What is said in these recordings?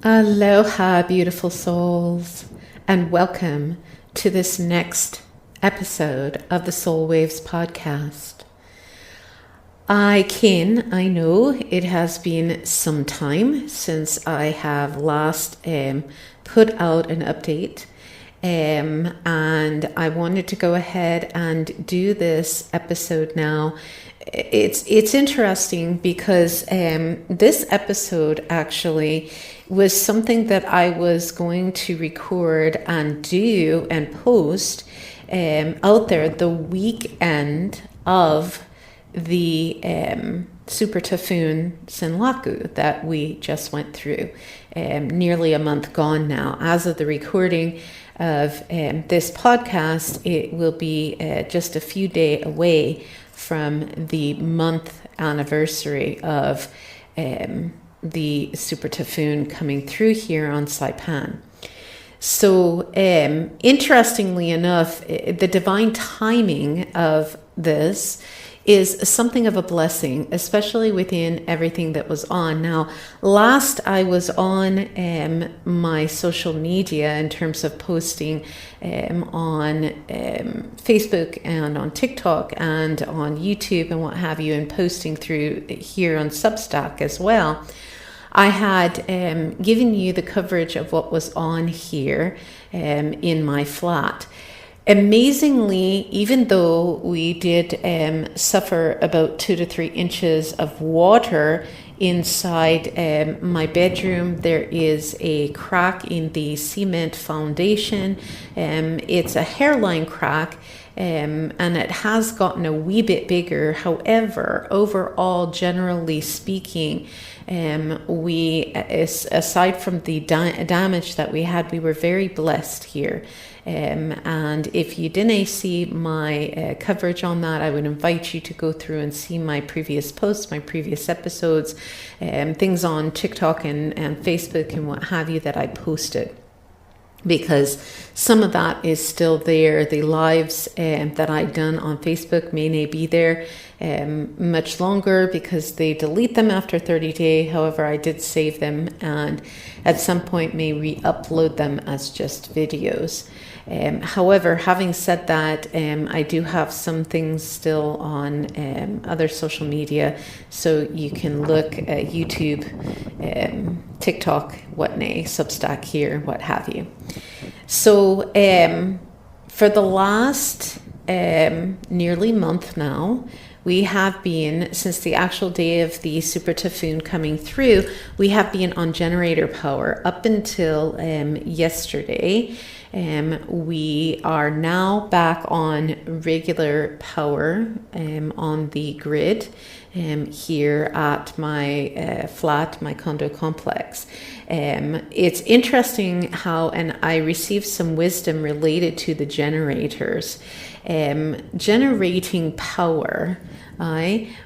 Aloha, beautiful souls, and welcome to this next episode of the Soul Waves podcast. I know it has been some time since I have last put out an update, and I wanted to go ahead and do this episode now. It's interesting because this episode actually was something that I was going to record and do and post out there the weekend of the super typhoon Senlaku that we just went through, nearly a month gone now. As of the recording of this podcast, it will be just a few days away from the month anniversary of the super typhoon coming through here on Saipan. So interestingly enough, the divine timing of this is something of a blessing, especially within everything that was on. Now, last I was on my social media in terms of posting on Facebook and on TikTok and on YouTube and what have you, and posting through here on Substack as well. I had given you the coverage of what was on here in my flat. Amazingly, even though we did suffer about 2 to 3 inches of water inside my bedroom, there is a crack in the cement foundation. It's a hairline crack, and it has gotten a wee bit bigger. However, overall, generally speaking, we, aside from the damage that we had, we were very blessed here. And if you didn't see my coverage on that, I would invite you to go through and see my previous posts, my previous episodes, things on TikTok and Facebook and what have you that I posted, because some of that is still there. The lives that I've done on Facebook may not be there much longer because they delete them after 30 days. However, I did save them and at some point may re-upload them as just videos. However, having said that, I do have some things still on other social media, so you can look at YouTube, TikTok, whatnot, Substack here, what have you. So for the last nearly month now, we have been, since the actual day of the super typhoon coming through, we have been on generator power up until yesterday. We are now back on regular power on the grid here at my flat, my condo complex. It's interesting how, and I received some wisdom related to the generators. Generating power,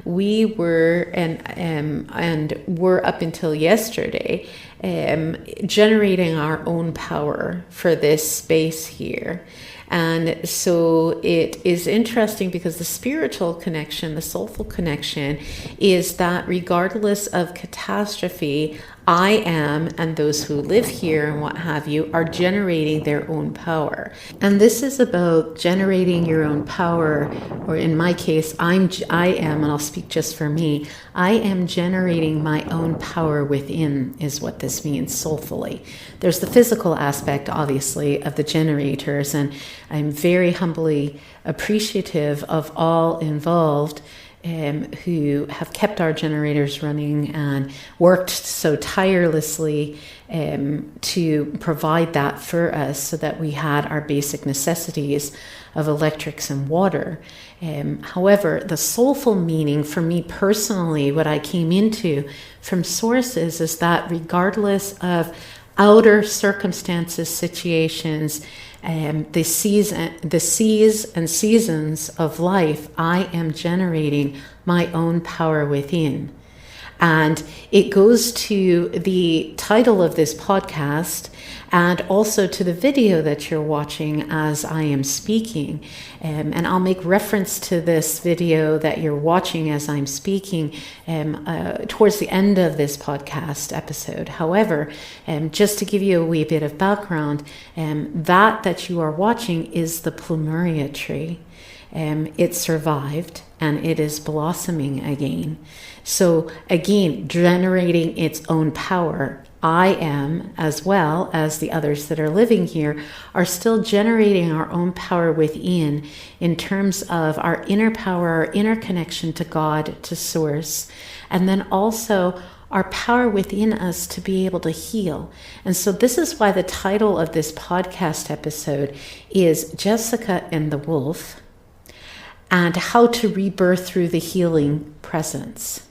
we were and were up until yesterday generating our own power for this space here. And so it is interesting because the spiritual connection, the soulful connection, is that regardless of catastrophe, I am, and those who live here and what have you, are generating their own power. And this is about generating your own power, or in my case, I am, and I'll speak just for me, I am generating my own power within, is what this means soulfully. There's the physical aspect, obviously, of the generators, and I'm very humbly appreciative of all involved who have kept our generators running and worked so tirelessly to provide that for us so that we had our basic necessities of electrics and water. However, the soulful meaning for me personally, what I came into from sources, is that regardless of outer circumstances, situations, the seas and seasons of life, I am generating my own power within. And it goes to the title of this podcast and also to the video that you're watching as I am speaking. And I'll make reference to this video that you're watching as I'm speaking towards the end of this podcast episode. However, just to give you a wee bit of background, that you are watching is the plumeria tree. It survived and it is blossoming again. So again, generating its own power. I am, as well as the others that are living here, are still generating our own power within in terms of our inner power, our inner connection to God, to Source, and then also our power within us to be able to heal. And so this is why the title of this podcast episode is Jessica and the Wolf, and how to rebirth through the healing presence.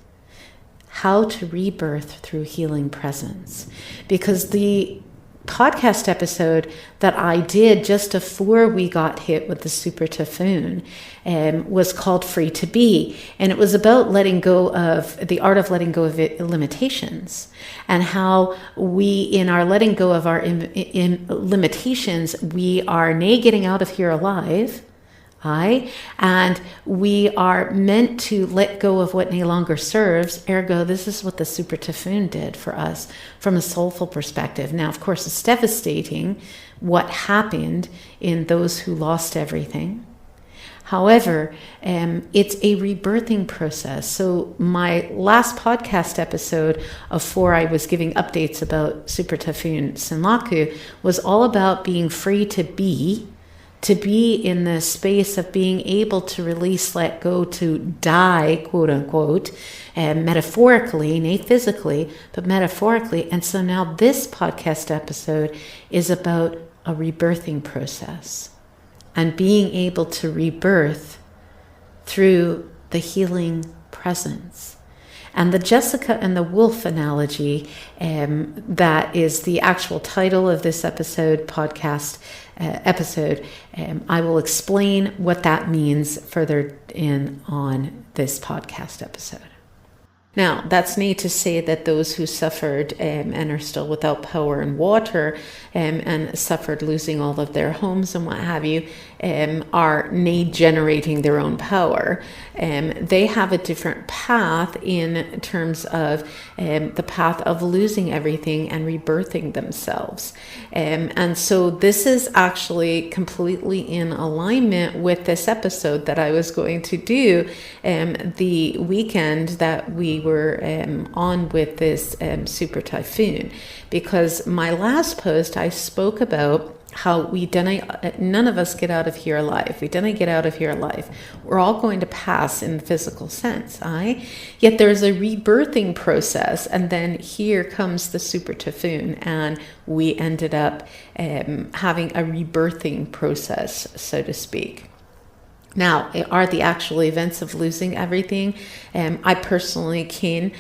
How to rebirth through healing presence. Because the podcast episode that I did just before we got hit with the super typhoon was called Free to Be. And it was about letting go of the art of letting go of limitations, and how we, in our letting go of our limitations, we are getting out of here alive. And we are meant to let go of what no longer serves. Ergo, this is what the super typhoon did for us from a soulful perspective. Now, of course, it's devastating what happened in those who lost everything. However, it's a rebirthing process. So my last podcast episode of 4, I was giving updates about super typhoon Senlaku, was all about being free to be in the space of being able to release, let go, to die, quote unquote, metaphorically, not physically, but metaphorically. And so now this podcast episode is about a rebirthing process and being able to rebirth through the healing presence. And the Jessica and the Wolf analogy, that is the actual title of this podcast episode. I will explain what that means further in on this podcast episode. Now, that's not to say that those who suffered and are still without power and water and suffered losing all of their homes and what have you are not generating their own power. They have a different path in terms of the path of losing everything and rebirthing themselves. And so this is actually completely in alignment with this episode that I was going to do the weekend that we were on with this super typhoon, because my last post I spoke about how none of us get out of here alive. We didn't get out of here alive. We're all going to pass in the physical sense, Yet there's a rebirthing process, and then here comes the super typhoon, and we ended up having a rebirthing process, so to speak. Now, are the actual events of losing everything? I personally ken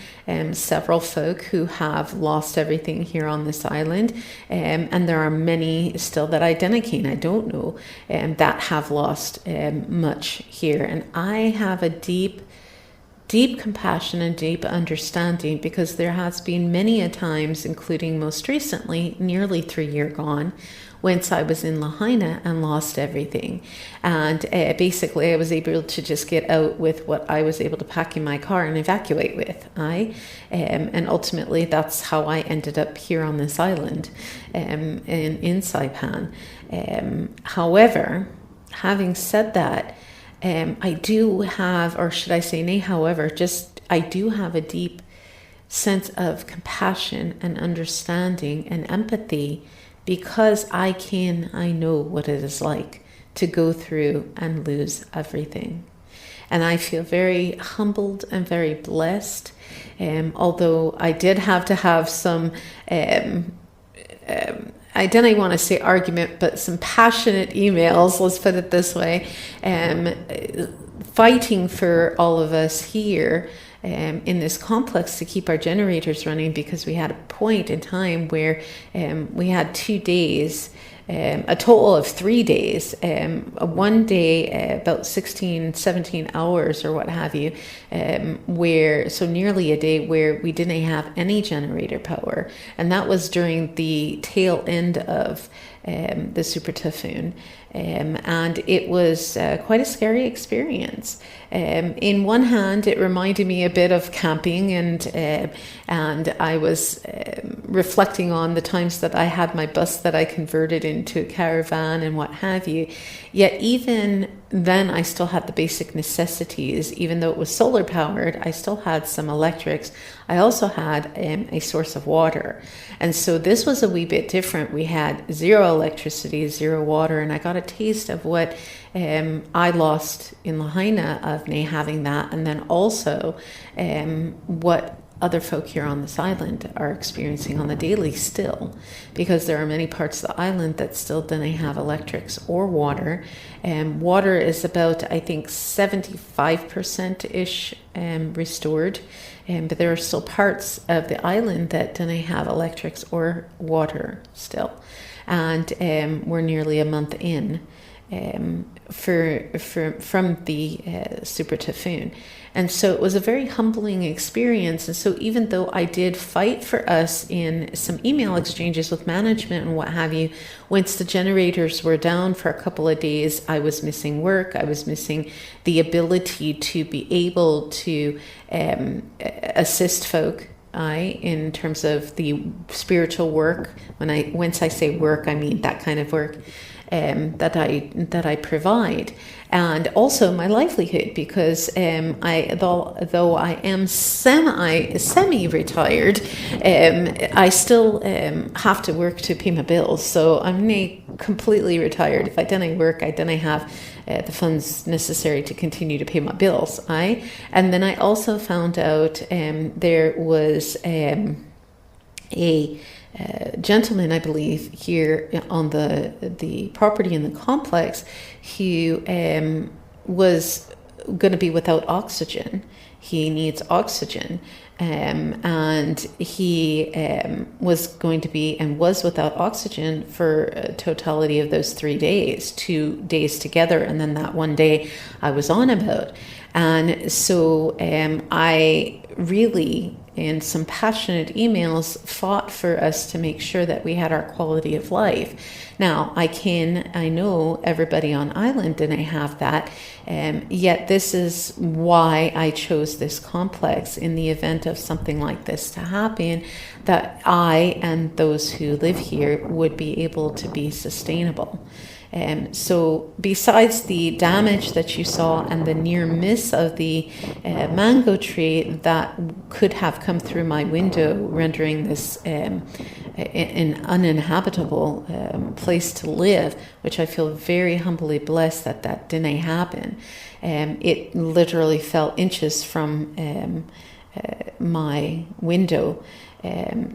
several folk who have lost everything here on this island, and there are many still that I don't know, that have lost much here. And I have a deep compassion and deep understanding, because there has been many a times, including most recently, nearly 3 years gone, whence I was in Lahaina and lost everything. And basically I was able to just get out with what I was able to pack in my car and evacuate with. And ultimately that's how I ended up here on this island in Saipan. However, having said that, I do have, or should I say, nay, however, I do have a deep sense of compassion and understanding and empathy, because I know what it is like to go through and lose everything. And I feel very humbled and very blessed, although I did have to have some, I didn't want to say argument, but some passionate emails, let's put it this way, fighting for all of us here in this complex to keep our generators running, because we had a point in time where we had 2 days a total of 3 days, one day about 16, 17 hours or what have you, so nearly a day where we didn't have any generator power. And that was during the tail end of the super typhoon. And it was quite a scary experience. In one hand, it reminded me a bit of camping, and I was reflecting on the times that I had my bus that I converted into a caravan and what have you. Yet even then, I still had the basic necessities. Even though it was solar powered, I still had some electrics. I also had a source of water. And so this was a wee bit different. We had zero electricity, zero water, and I got a taste of what I lost in Lahaina of me having that, and then also what other folk here on this island are experiencing on the daily still, because there are many parts of the island that still don't have electrics or water. Water is about, I think, 75%-ish restored, but there are still parts of the island that don't have electrics or water still. And we're nearly a month in from the super typhoon. And so it was a very humbling experience. And so even though I did fight for us in some email exchanges with management and what have you, once the generators were down for a couple of days, I was missing work. I was missing the ability to be able to assist folk in terms of the spiritual work. Once I say work, I mean that kind of work that I provide, and also my livelihood, because though I am semi-retired, I still have to work to pay my bills. So I'm not completely retired. If I didn't work, I didn't have the funds necessary to continue to pay my bills. And then I also found out there was a gentleman, I believe, here on the property in the complex, who was going to be without oxygen. He needs oxygen, and he was going to be and was without oxygen for a totality of those 3 days, 2 days together, and then that one day I was on about. And so I really, in some passionate emails, fought for us to make sure that we had our quality of life. Now, I know everybody on island didn't have that, yet this is why I chose this complex in the event of something like this to happen, that I and those who live here would be able to be sustainable. So besides the damage that you saw and the near miss of the mango tree that could have come through my window, rendering this an uninhabitable place to live, which I feel very humbly blessed that didn't happen. It literally fell inches from my window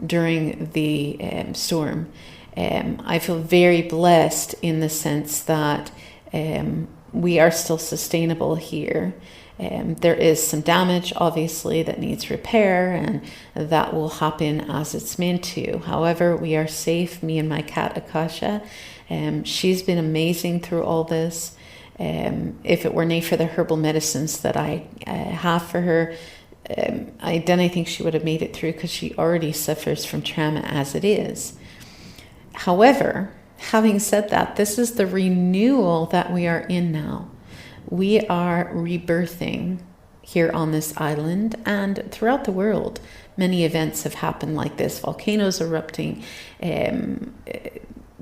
during the storm. I feel very blessed in the sense that we are still sustainable here. There is some damage, obviously, that needs repair, and that will happen as it's meant to. However, we are safe, me and my cat Akasha. She's been amazing through all this. If it were not for the herbal medicines that I have for her, I think she would have made it through, because she already suffers from trauma as it is. However, having said that, this is the renewal that we are in now. We are rebirthing here on this island and throughout the world. Many events have happened like this: volcanoes erupting,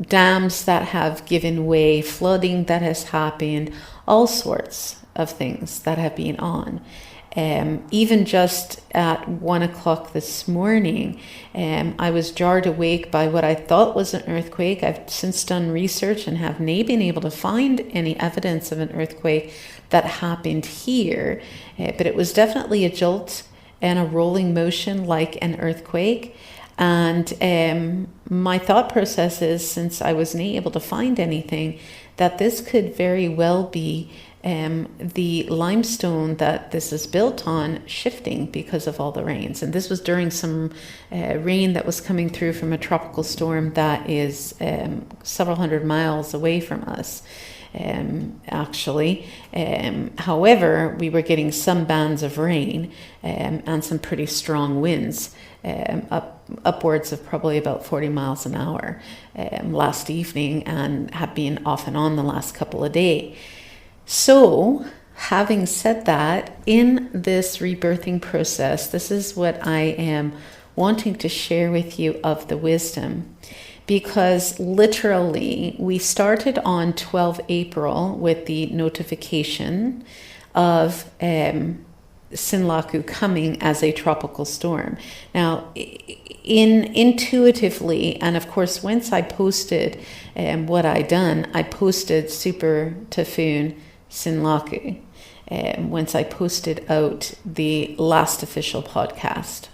dams that have given way, flooding that has happened, all sorts of things that have been on. Even just at 1 o'clock this morning, I was jarred awake by what I thought was an earthquake. I've since done research and have not been able to find any evidence of an earthquake that happened here, but it was definitely a jolt and a rolling motion like an earthquake. And my thought process is, since I was not able to find anything, that this could very well be the limestone that this is built on shifting because of all the rains. And this was during some rain that was coming through from a tropical storm that is several hundred miles away from us. Actually. However, we were getting some bands of rain and some pretty strong winds, upwards of probably about 40 miles an hour last evening, and have been off and on the last couple of days. So, having said that, in this rebirthing process, this is what I am wanting to share with you of the wisdom. Because literally, we started on 12 April with the notification of Sinlaku coming as a tropical storm. Now, intuitively, and of course, once I posted what I done, I posted Super Typhoon Sinlaku. Once I posted out the last official podcast,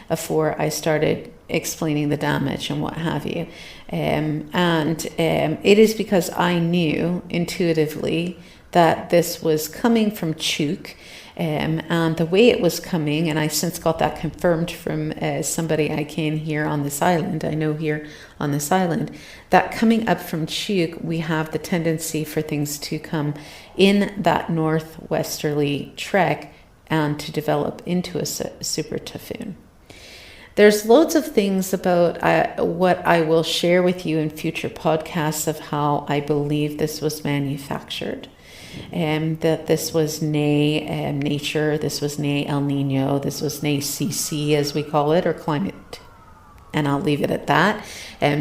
before I started explaining the damage and what have you. It is because I knew intuitively that this was coming from Chuk, and the way it was coming, and I since got that confirmed from somebody I can here on this island, I know here on this island, that coming up from Chuk, we have the tendency for things to come in that northwesterly trek and to develop into a super typhoon. There's loads of things about what I will share with you in future podcasts of how I believe this was manufactured. That this was nay nature, this was nay El Nino, this was nay CC as we call it, or climate. And I'll leave it at that,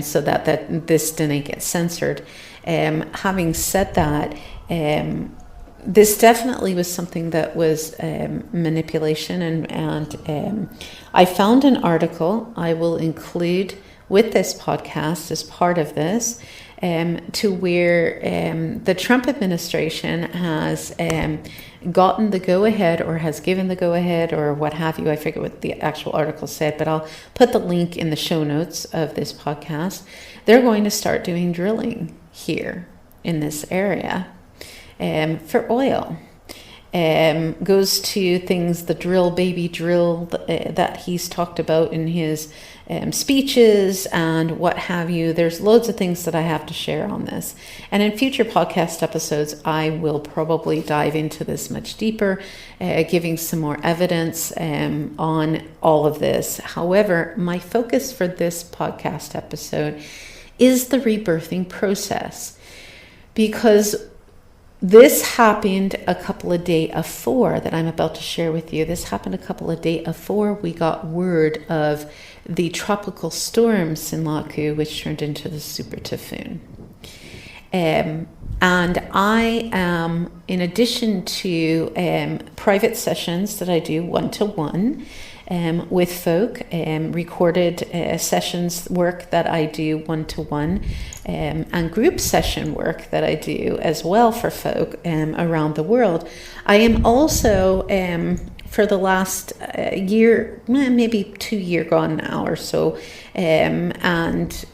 so that this didn't get censored. Having said that, this definitely was something that was manipulation, and I found an article I will include with this podcast as part of this, to where the Trump administration has gotten the go-ahead, or has given the go-ahead, or what have you. I forget what the actual article said, but I'll put the link in the show notes of this podcast. They're going to start doing drilling here in this area. For oil. Goes to things, the drill, baby drill that he's talked about in his speeches and what have you. There's loads of things that I have to share on this. And in future podcast episodes, I will probably dive into this much deeper, giving some more evidence on all of this. However, my focus for this podcast episode is the rebirthing process, because this happened a couple of days before that I'm about to share with you. This happened a couple of days before we got word of the tropical storm Sinlaku, which turned into the super typhoon. And I am, in addition to private sessions that I do one-to-one, with folk, recorded sessions work that I do one-to-one, and group session work that I do as well for folk around the world. I am also, for the last year, maybe 2 years gone now or so, and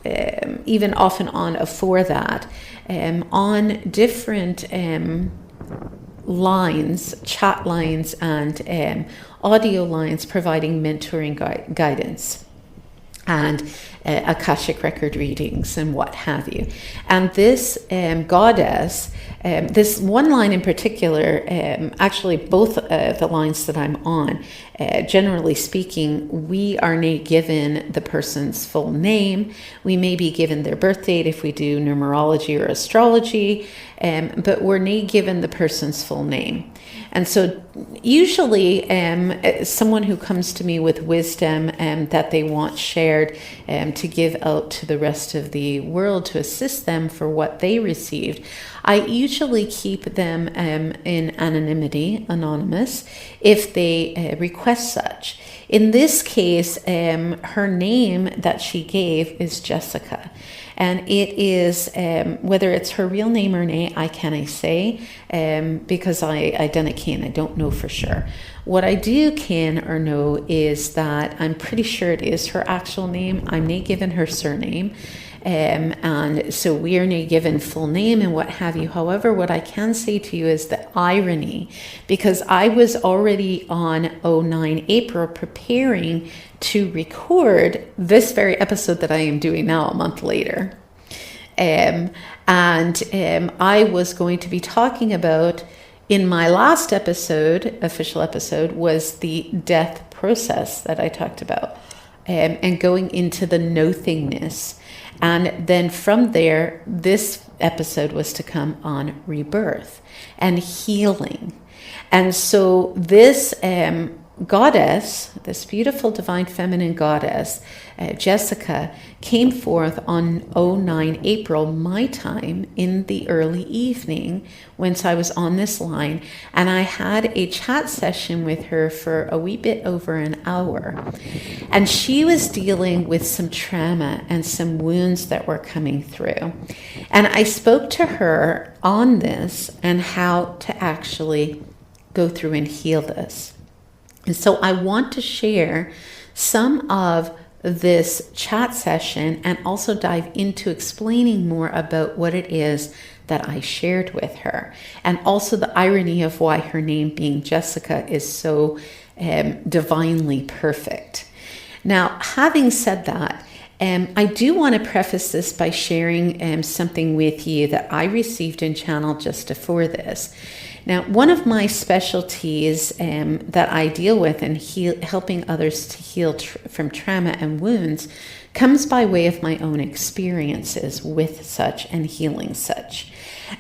even off and on before that, on different lines, chat lines, and audio lines, providing mentoring guidance and Akashic record readings and what have you. And this goddess, this one line in particular, actually both the lines that I'm on, generally speaking, we are not given the person's full name. We may be given their birth date if we do numerology or astrology, but we're not given the person's full name. And so usually someone who comes to me with wisdom that they want shared to give out to the rest of the world to assist them for what they received, I usually keep them in anonymity, anonymous, if they request such. In this case, her name that she gave is Jessica. And it is, whether it's her real name or not, I can't say, because I don't know for sure. What I do can or know is that I'm pretty sure it is her actual name. I'm not given her surname. And so we are not given full name and what have you. However, what I can say to you is the irony, because I was already on 09 April preparing to record this very episode that I am doing now a month later. I was going to be talking about, in my last episode, official episode, was the death process that I talked about, and going into the nothingness. And then from there, this episode was to come on rebirth and healing. And so this goddess, this beautiful divine feminine goddess, Jessica, came forth on 09 April, my time, in the early evening, once I was on this line, and I had a chat session with her for a wee bit over an hour. And she was dealing with some trauma and some wounds that were coming through. And I spoke to her on this and how to actually go through and heal this. And so I want to share some of this chat session and also dive into explaining more about what it is that I shared with her, and also the irony of why her name being Jessica is so divinely perfect. Now, having said that, I do want to preface this by sharing something with you that I received in channel just before this. Now, one of my specialties that I deal with in helping others to heal from trauma and wounds comes by way of my own experiences with such and healing such.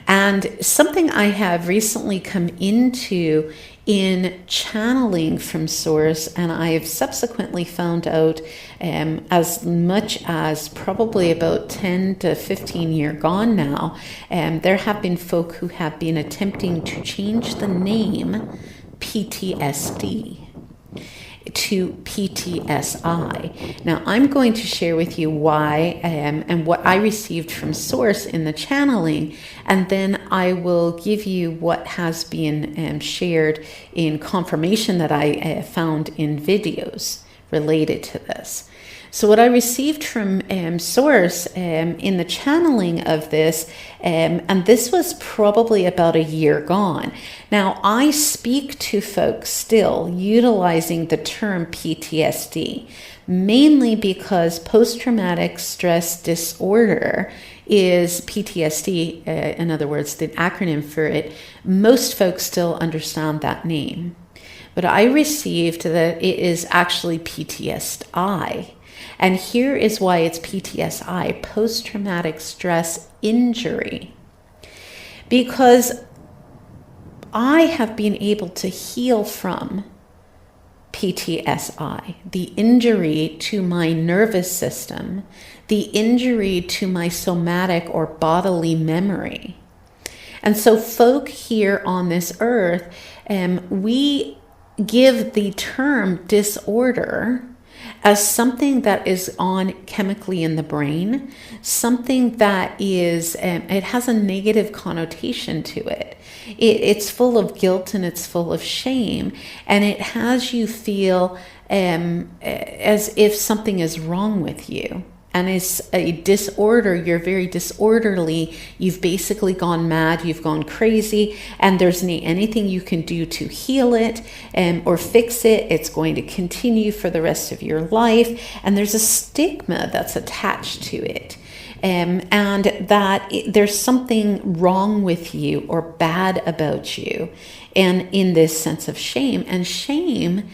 And something I have recently come into in channeling from source, and I have subsequently found out as much as probably about 10 to 15 years gone now, there have been folk who have been attempting to change the name PTSD to PTSI. Now, I'm going to share with you why and what I received from source in the channeling, and then I will give you what has been shared in confirmation that I found in videos related to this. So what I received from source in the channeling of this, and this was probably about a year gone. Now, I speak to folks still utilizing the term PTSD, mainly because post-traumatic stress disorder is PTSD, in other words, the acronym for it. Most folks still understand that name. But I received that it is actually PTSI. And here is why it's PTSI, post-traumatic stress injury. Because I have been able to heal from PTSI, the injury to my nervous system, the injury to my somatic or bodily memory. And so folk here on this earth, we give the term disorder as something that is on chemically in the brain, something that is, it has a negative connotation to it. It's full of guilt and it's full of shame, and it has you feel as if something is wrong with you. And it's a disorder, you're very disorderly, you've basically gone mad, you've gone crazy, and there's anything you can do to heal it or fix it. It's going to continue for the rest of your life, and there's a stigma that's attached to it. And that there's something wrong with you or bad about you, and in this sense of shame. And shame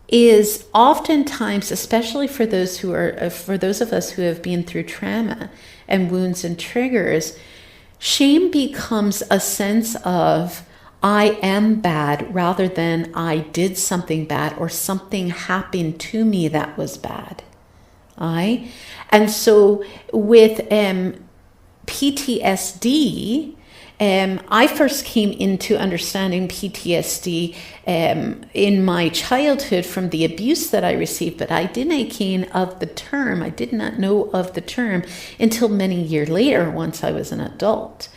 is oftentimes, especially for those of us who have been through trauma and wounds and triggers, shame becomes a sense of I am bad rather than I did something bad or something happened to me that was bad. And so with PTSD, I first came into understanding PTSD in my childhood from the abuse that I received, but I did not know of the term until many years later, once I was an adult.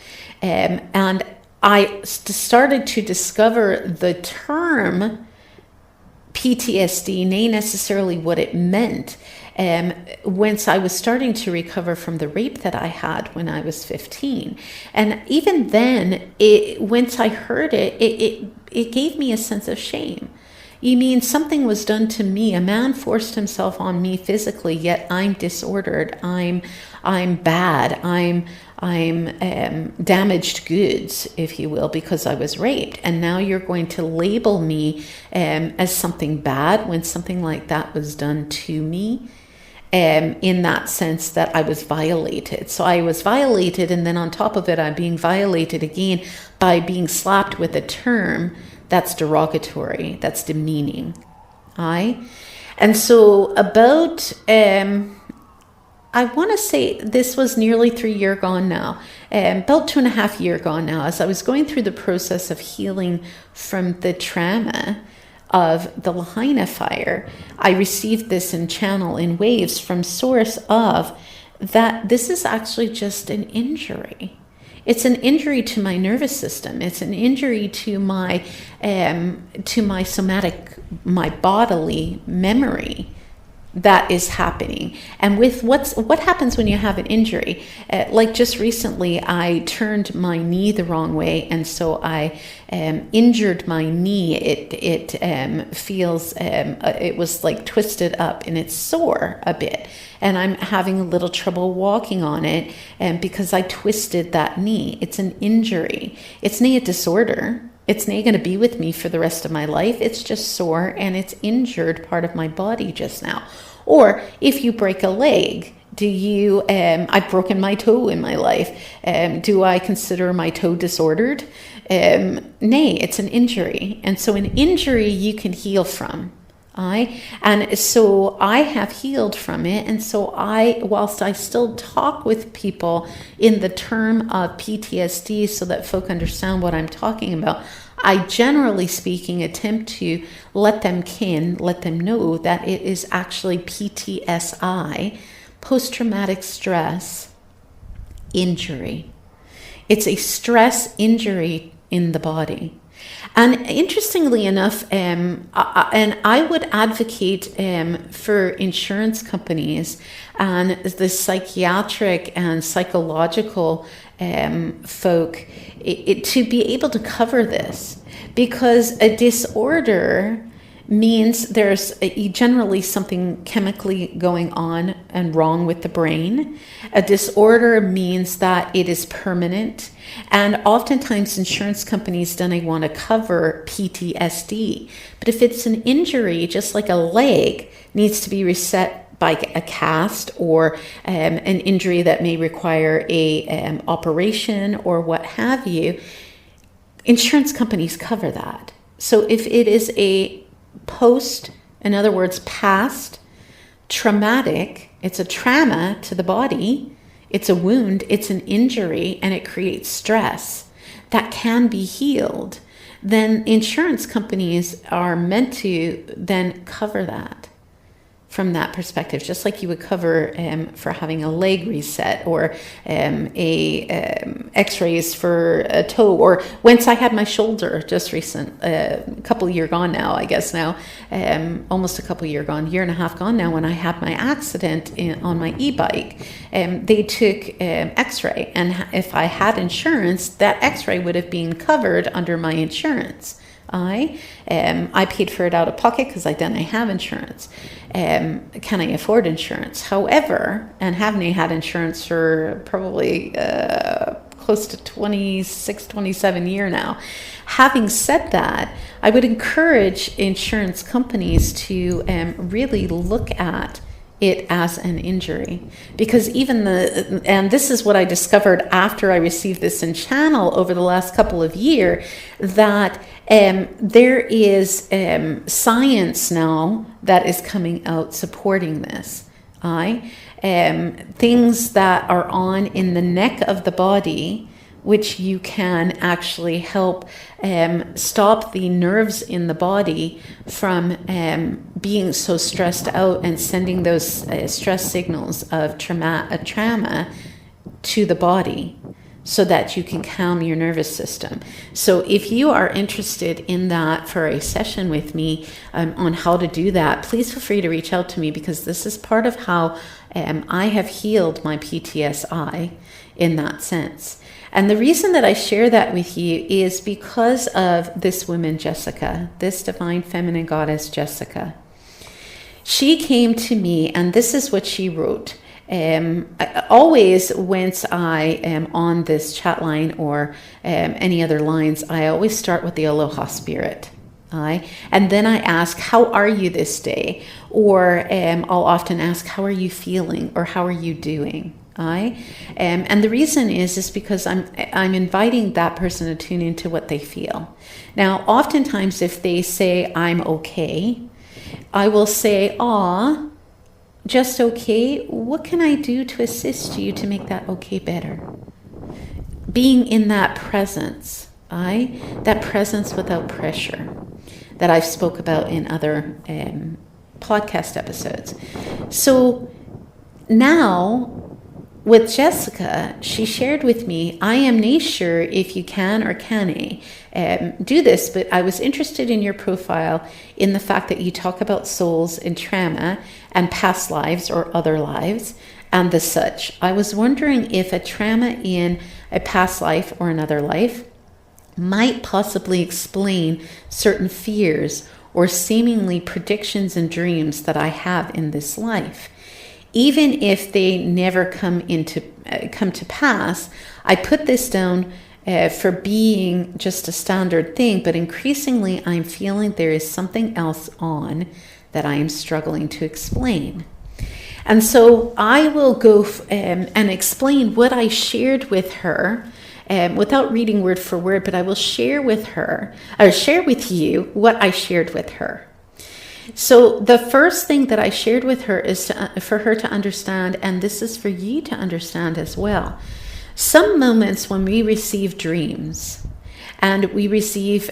And I started to discover the term PTSD, nay necessarily what it meant, once I was starting to recover from the rape that I had when I was 15. And even then, once I heard it gave me a sense of shame. You mean something was done to me? A man forced himself on me physically, yet I'm disordered. I'm bad. I'm damaged goods, if you will, because I was raped. And now you're going to label me as something bad when something like that was done to me. In that sense that I was violated. So I was violated, and then on top of it, I'm being violated again by being slapped with a term that's derogatory, that's demeaning. And so about, I want to say this was nearly 3 years gone now, about 2.5 years gone now, as I was going through the process of healing from the trauma of the Lahaina fire. I received this in channel in waves from source of that this is actually just an injury. It's an injury to my nervous system. It's an injury to my somatic, my bodily memory that is happening. And with what happens when you have an injury, like just recently I turned my knee the wrong way, and so I injured my knee. It feels it was like twisted up and it's sore a bit, and I'm having a little trouble walking on it, because I twisted that knee. It's an injury. It's not a disorder. It's not going to be with me for the rest of my life. It's just sore and it's injured part of my body just now. Or if you break a leg, I've broken my toe in my life. Do I consider my toe disordered? Nay, it's an injury. And so an injury you can heal from. And so I have healed from it. And so whilst I still talk with people in the term of PTSD so that folk understand what I'm talking about, I generally speaking attempt to let them know that it is actually PTSI, post-traumatic stress injury. It's a stress injury in the body. And interestingly enough, and I would advocate for insurance companies and the psychiatric and psychological folk to be able to cover this, because a disorder means there's generally something chemically going on and wrong with the brain. A disorder means that it is permanent. And oftentimes insurance companies don't want to cover PTSD. But if it's an injury, just like a leg needs to be reset by a cast, or an injury that may require a operation or what have you, insurance companies cover that. So if it is a in other words, past traumatic, it's a trauma to the body, it's a wound, it's an injury, and it creates stress that can be healed, then insurance companies are meant to then cover that from that perspective, just like you would cover for having a leg reset, or x-rays for a toe, or once I had my shoulder just a couple of years gone now, I guess now, almost a couple of years gone, year and a half gone now, when I had my accident on my e-bike, they took x-ray, and if I had insurance, that x-ray would have been covered under my insurance. I paid for it out of pocket because I didn't have insurance. Can I afford insurance? However, and haven't had insurance for probably close to 26, 27 years now. Having said that, I would encourage insurance companies to really look at it as an injury, because and this is what I discovered after I received this in channel over the last couple of years, that there is science now that is coming out supporting this. Things that are on in the neck of the body, which you can actually help stop the nerves in the body from being so stressed out and sending those stress signals of trauma to the body. so that you can calm your nervous system. So if you are interested in that for a session with me on how to do that, please feel free to reach out to me, because this is part of how I have healed my PTSI in that sense. And the reason that I share that with you is because of this woman, Jessica, this divine feminine goddess, Jessica. She came to me, and this is what she wrote. Always, once I am on this chat line or any other lines, I always start with the Aloha Spirit. And then I ask, how are you this day? Or I'll often ask, how are you feeling? Or how are you doing? And the reason is because I'm inviting that person to tune into what they feel. Now, oftentimes, if they say I'm okay, I will say, aw, just okay. What can I do to assist you to make that okay better? Being in that presence, that presence without pressure that I've spoke about in other podcast episodes. So now with Jessica, she shared with me, I am not sure if you can or can't do this, but I was interested in your profile in the fact that you talk about souls in trauma and past lives or other lives and the such. I was wondering if a trauma in a past life or another life might possibly explain certain fears or seemingly predictions and dreams that I have in this life. Even if they never come to pass, I put this down for being just a standard thing, but increasingly I'm feeling there is something else on that I am struggling to explain. And so I will go and explain what I shared with her without reading word for word, but I will share with you what I shared with her. So the first thing that I shared with her is for her to understand, and this is for you to understand as well. Some moments when we receive dreams and we receive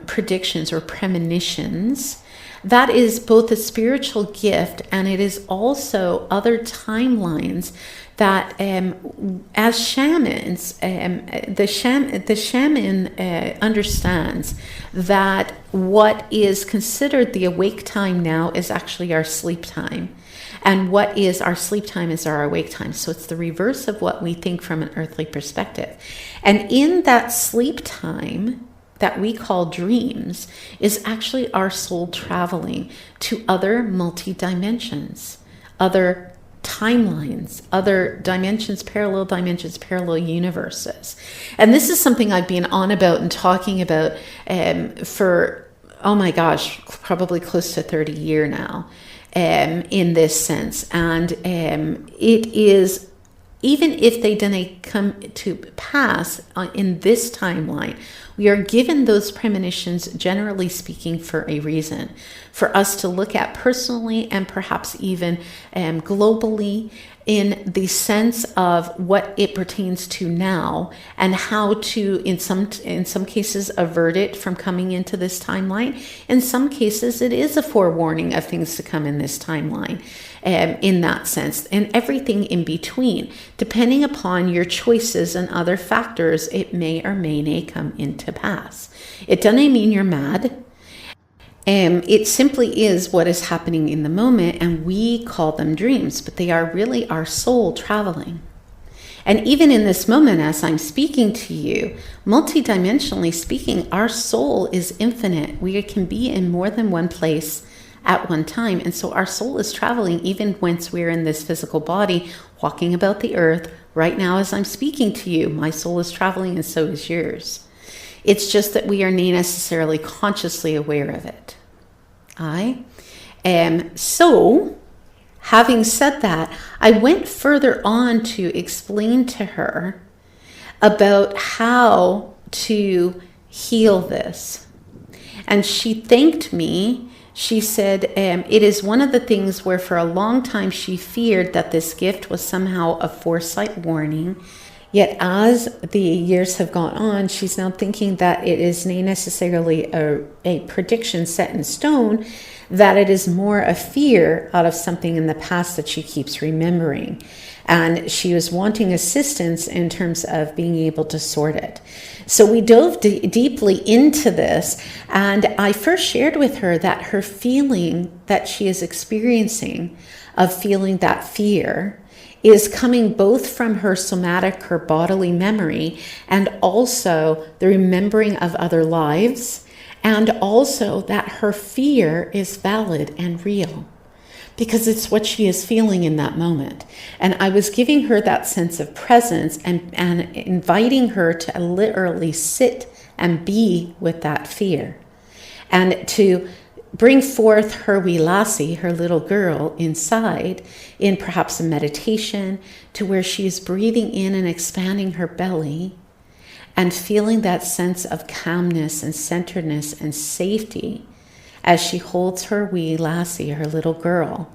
predictions or premonitions, that is both a spiritual gift and it is also other timelines that as shamans, the shaman understands that what is considered the awake time now is actually our sleep time. And what is our sleep time is our awake time. So it's the reverse of what we think from an earthly perspective. And in that sleep time that we call dreams is actually our soul traveling to other multi-dimensions, other timelines, other dimensions, parallel universes. And this is something I've been on about and talking about for, oh my gosh, probably close to 30 years now in this sense. And it is, even if they didn't come to pass in this timeline, we are given those premonitions, generally speaking, for a reason, for us to look at personally and perhaps even globally in the sense of what it pertains to now and how to, in some cases, avert it from coming into this timeline. In some cases, it is a forewarning of things to come in this timeline. In that sense, and everything in between, depending upon your choices and other factors, it may or may not come into pass. It doesn't mean you're mad. It simply is what is happening in the moment, and we call them dreams, but they are really our soul traveling. And even in this moment, as I'm speaking to you, multidimensionally speaking, our soul is infinite. We can be in more than one place at one time. And so our soul is traveling even once we're in this physical body, walking about the earth. Right now, as I'm speaking to you, my soul is traveling and so is yours. It's just that we are not necessarily consciously aware of it. So, having said that, I went further on to explain to her about how to heal this. And she thanked me. She said it is one of the things where for a long time she feared that this gift was somehow a foresight warning Yet as the years have gone on, she's now thinking that it is not necessarily a prediction set in stone, that it is more a fear out of something in the past that she keeps remembering. And she was wanting assistance in terms of being able to sort it. So we dove deeply into this, and I first shared with her that her feeling that she is experiencing of feeling that fear is coming both from her somatic, her bodily memory, and also the remembering of other lives, and also that her fear is valid and real because it's what she is feeling in that moment. And I was giving her that sense of presence and inviting her to literally sit and be with that fear and to bring forth her wee lassie, her little girl, inside in perhaps a meditation to where she is breathing in and expanding her belly and feeling that sense of calmness and centeredness and safety as she holds her wee lassie, her little girl,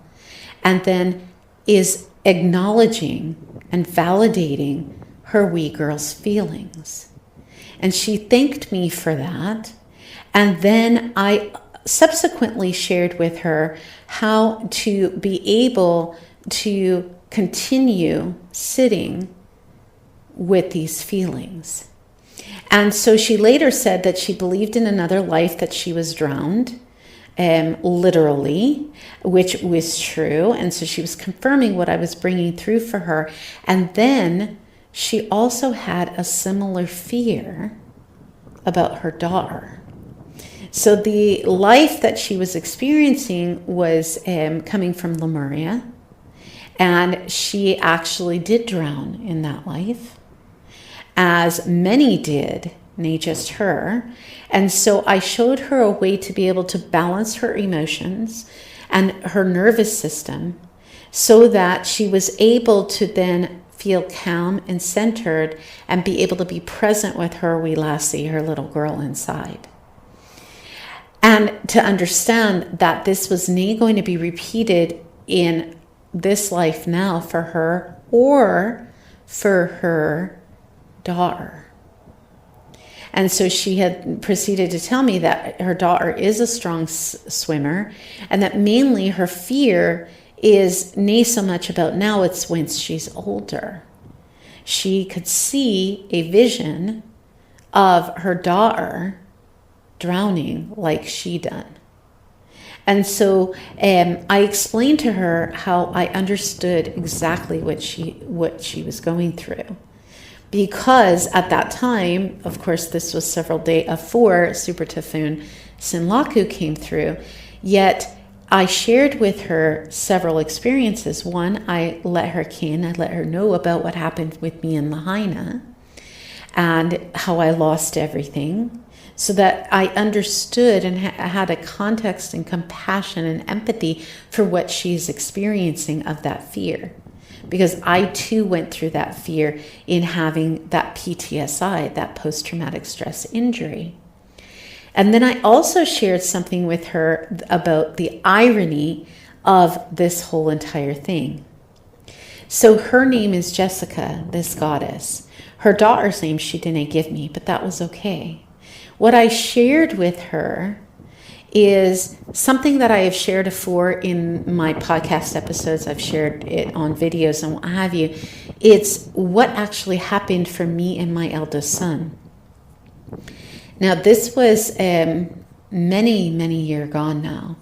and then is acknowledging and validating her wee girl's feelings. And she thanked me for that. And then I subsequently shared with her how to be able to continue sitting with these feelings. And so she later said that she believed in another life, that she was drowned, literally, which was true. And so she was confirming what I was bringing through for her. And then she also had a similar fear about her daughter. So the life that she was experiencing was coming from Lemuria, and she actually did drown in that life, as many did, nay, just her. And so I showed her a way to be able to balance her emotions and her nervous system so that she was able to then feel calm and centered and be able to be present with her wee lassie, her little girl inside. And to understand that this was not going to be repeated in this life now for her or for her daughter. And so she had proceeded to tell me that her daughter is a strong swimmer, and that mainly her fear is not so much about now, it's when she's older. She could see a vision of her daughter drowning like she done. And so I explained to her how I understood exactly what she was going through. Because at that time, of course, this was several days before Super Typhoon Sinlaku came through, yet I shared with her several experiences. One, I let her know about what happened with me in Lahaina and how I lost everything, so that I understood and had a context and compassion and empathy for what she's experiencing of that fear. Because I too went through that fear in having that PTSI, that post-traumatic stress injury. And then I also shared something with her about the irony of this whole entire thing. So her name is Jessica, this goddess. Her daughter's name she didn't give me, but that was okay. What I shared with her is something that I have shared before in my podcast episodes. I've shared it on videos and what have you. It's what actually happened for me and my eldest son. Now, this was many years gone now.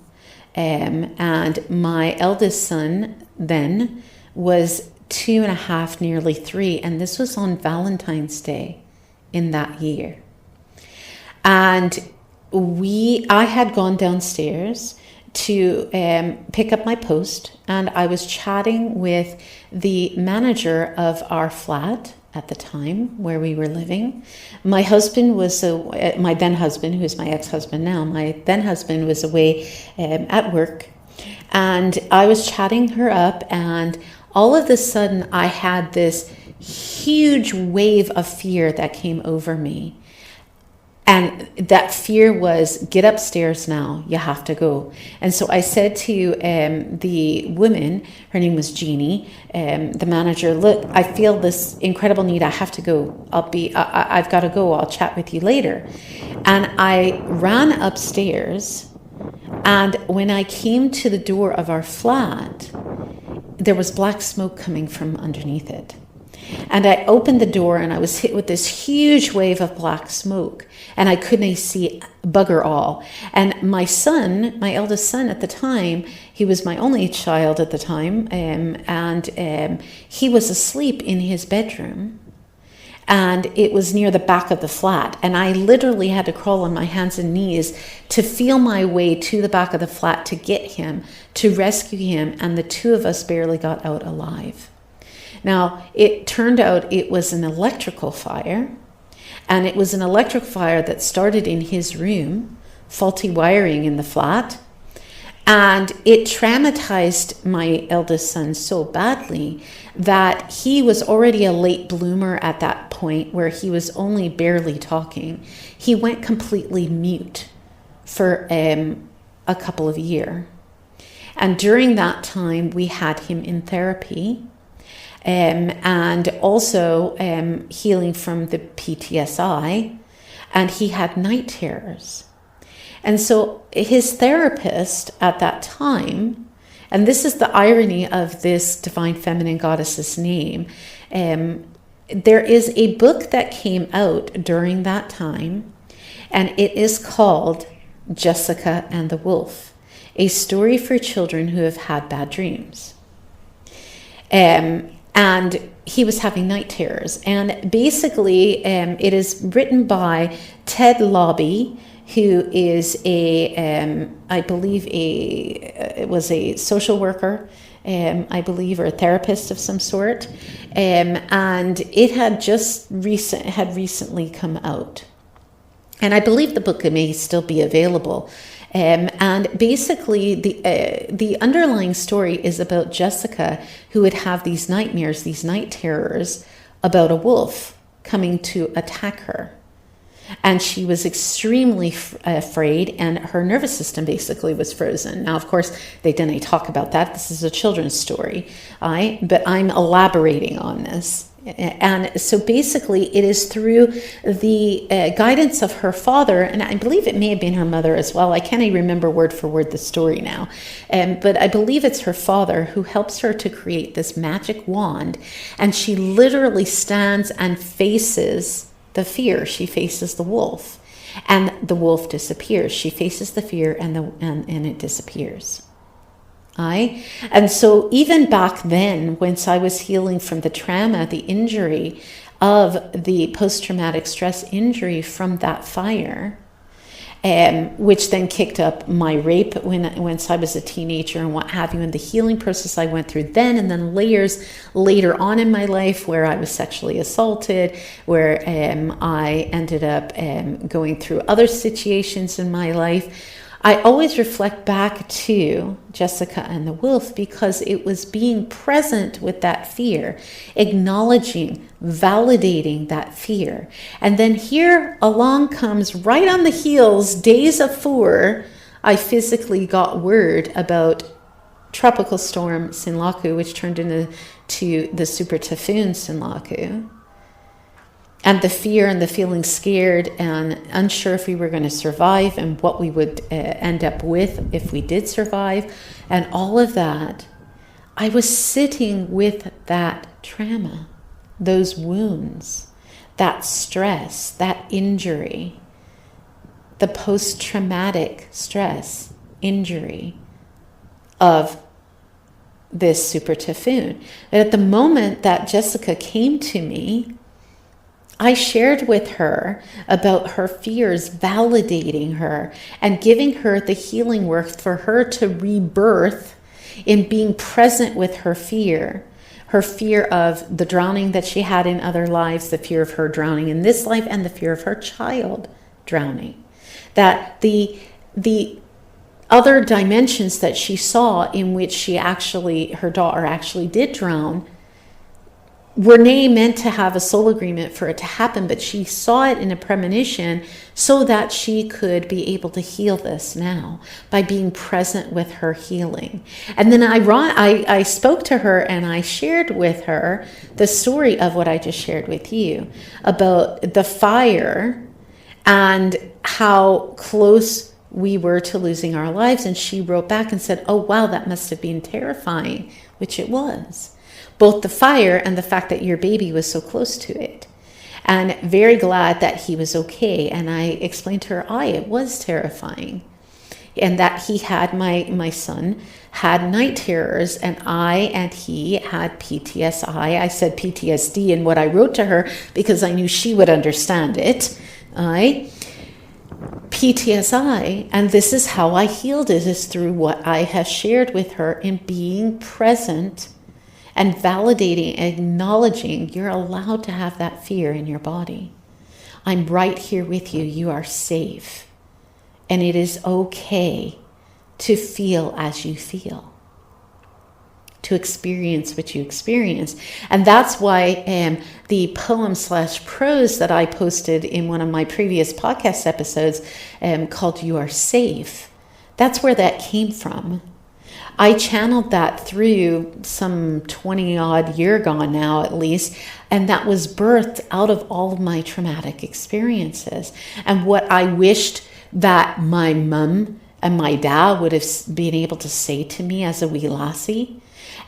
And my eldest son then was 2.5, nearly 3. And this was on Valentine's Day in that year. And I had gone downstairs to pick up my post, and I was chatting with the manager of our flat at the time where we were living. My husband was, my then husband, who's my ex-husband now, my then husband was away at work, and I was chatting her up, and all of a sudden I had this huge wave of fear that came over me. And that fear was, get upstairs now, you have to go. And so I said to the woman, her name was Jeannie, the manager, look, I feel this incredible need, I have to go. I've got to go, I'll chat with you later. And I ran upstairs, and when I came to the door of our flat, there was black smoke coming from underneath it. And I opened the door and I was hit with this huge wave of black smoke, and I couldn't see bugger all. And my son, my eldest son at the time, he was my only child at the time, and he was asleep in his bedroom, and it was near the back of the flat. And I literally had to crawl on my hands and knees to feel my way to the back of the flat to get him, to rescue him. And the two of us barely got out alive. Now, it turned out it was an electrical fire, and it was an electric fire that started in his room, faulty wiring in the flat, and it traumatized my eldest son so badly that he was already a late bloomer at that point, where he was only barely talking. He went completely mute for a couple of years. And during that time, we had him in therapy. And also healing from the PTSI, and he had night terrors. And so his therapist at that time, and this is the irony of this Divine Feminine Goddess's name, there is a book that came out during that time, and it is called Jessica and the Wolf, a story for children who have had bad dreams. And he was having night terrors. And basically, it is written by Ted Lobby, who is I believe it was a social worker, I believe, or a therapist of some sort. And it had recently come out. And I believe the book may still be available. And basically, the underlying story is about Jessica, who would have these nightmares, these night terrors about a wolf coming to attack her. And she was extremely afraid, and her nervous system basically was frozen. Now, of course, they didn't talk about that. This is a children's story, but I'm elaborating on this. And so basically it is through the guidance of her father, and I believe it may have been her mother as well. I can't even remember word for word the story now. But I believe it's her father who helps her to create this magic wand. And she literally stands and faces the fear. She faces the wolf, and the wolf disappears. She faces the fear, and it disappears. And so even back then, once I was healing from the trauma, the injury of the post-traumatic stress injury from that fire, which then kicked up my rape once I was a teenager and what have you, and the healing process I went through then, and then layers later on in my life where I was sexually assaulted, where I ended up going through other situations in my life. I always reflect back to Jessica and the Wolf, because it was being present with that fear, acknowledging, validating that fear. And then here along comes, right on the heels, days afore I physically got word about Tropical Storm Sinlaku, which turned into the Super Typhoon Sinlaku. And the fear and the feeling scared and unsure if we were going to survive, and what we would end up with if we did survive, and all of that. I was sitting with that trauma, those wounds, that stress, that injury, the post-traumatic stress injury of this super typhoon. But at the moment that Jessica came to me, I shared with her about her fears, validating her and giving her the healing work for her to rebirth in being present with her fear of the drowning that she had in other lives, the fear of her drowning in this life, and the fear of her child drowning. That the other dimensions that she saw in which her daughter actually did drown, Renee meant to have a soul agreement for it to happen, but she saw it in a premonition so that she could be able to heal this now by being present with her healing. And then I spoke to her and I shared with her the story of what I just shared with you about the fire and how close we were to losing our lives. And she wrote back and said, oh, wow, that must have been terrifying, which it was. Both the fire and the fact that your baby was so close to it. And very glad that he was okay. And I explained to her, it was terrifying. And that he had, my son, had night terrors, and I and he had PTSI. I said PTSD in what I wrote to her because I knew she would understand it. PTSI, and this is how I healed it, is through what I have shared with her in being present and validating, acknowledging you're allowed to have that fear in your body. I'm right here with you. You are safe. And it is okay to feel as you feel, to experience what you experience. And that's why the poem/prose that I posted in one of my previous podcast episodes called You Are Safe, that's where that came from. I channeled that through some 20 odd year gone now, at least. And that was birthed out of all of my traumatic experiences. And what I wished that my mum and my dad would have been able to say to me as a wee lassie.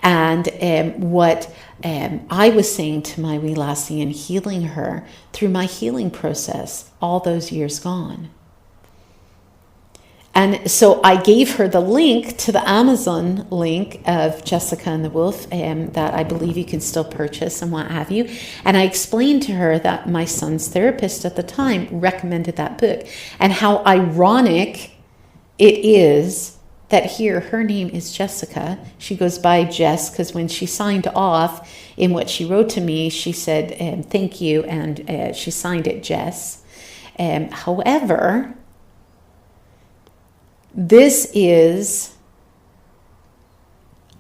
And what I was saying to my wee lassie and healing her through my healing process all those years gone. And so I gave her the link to the Amazon link of Jessica and the Wolf that I believe you can still purchase and what have you. And I explained to her that my son's therapist at the time recommended that book, and how ironic it is that here her name is Jessica. She goes by Jess because when she signed off in what she wrote to me, she said, thank you, and she signed it Jess. However, this is,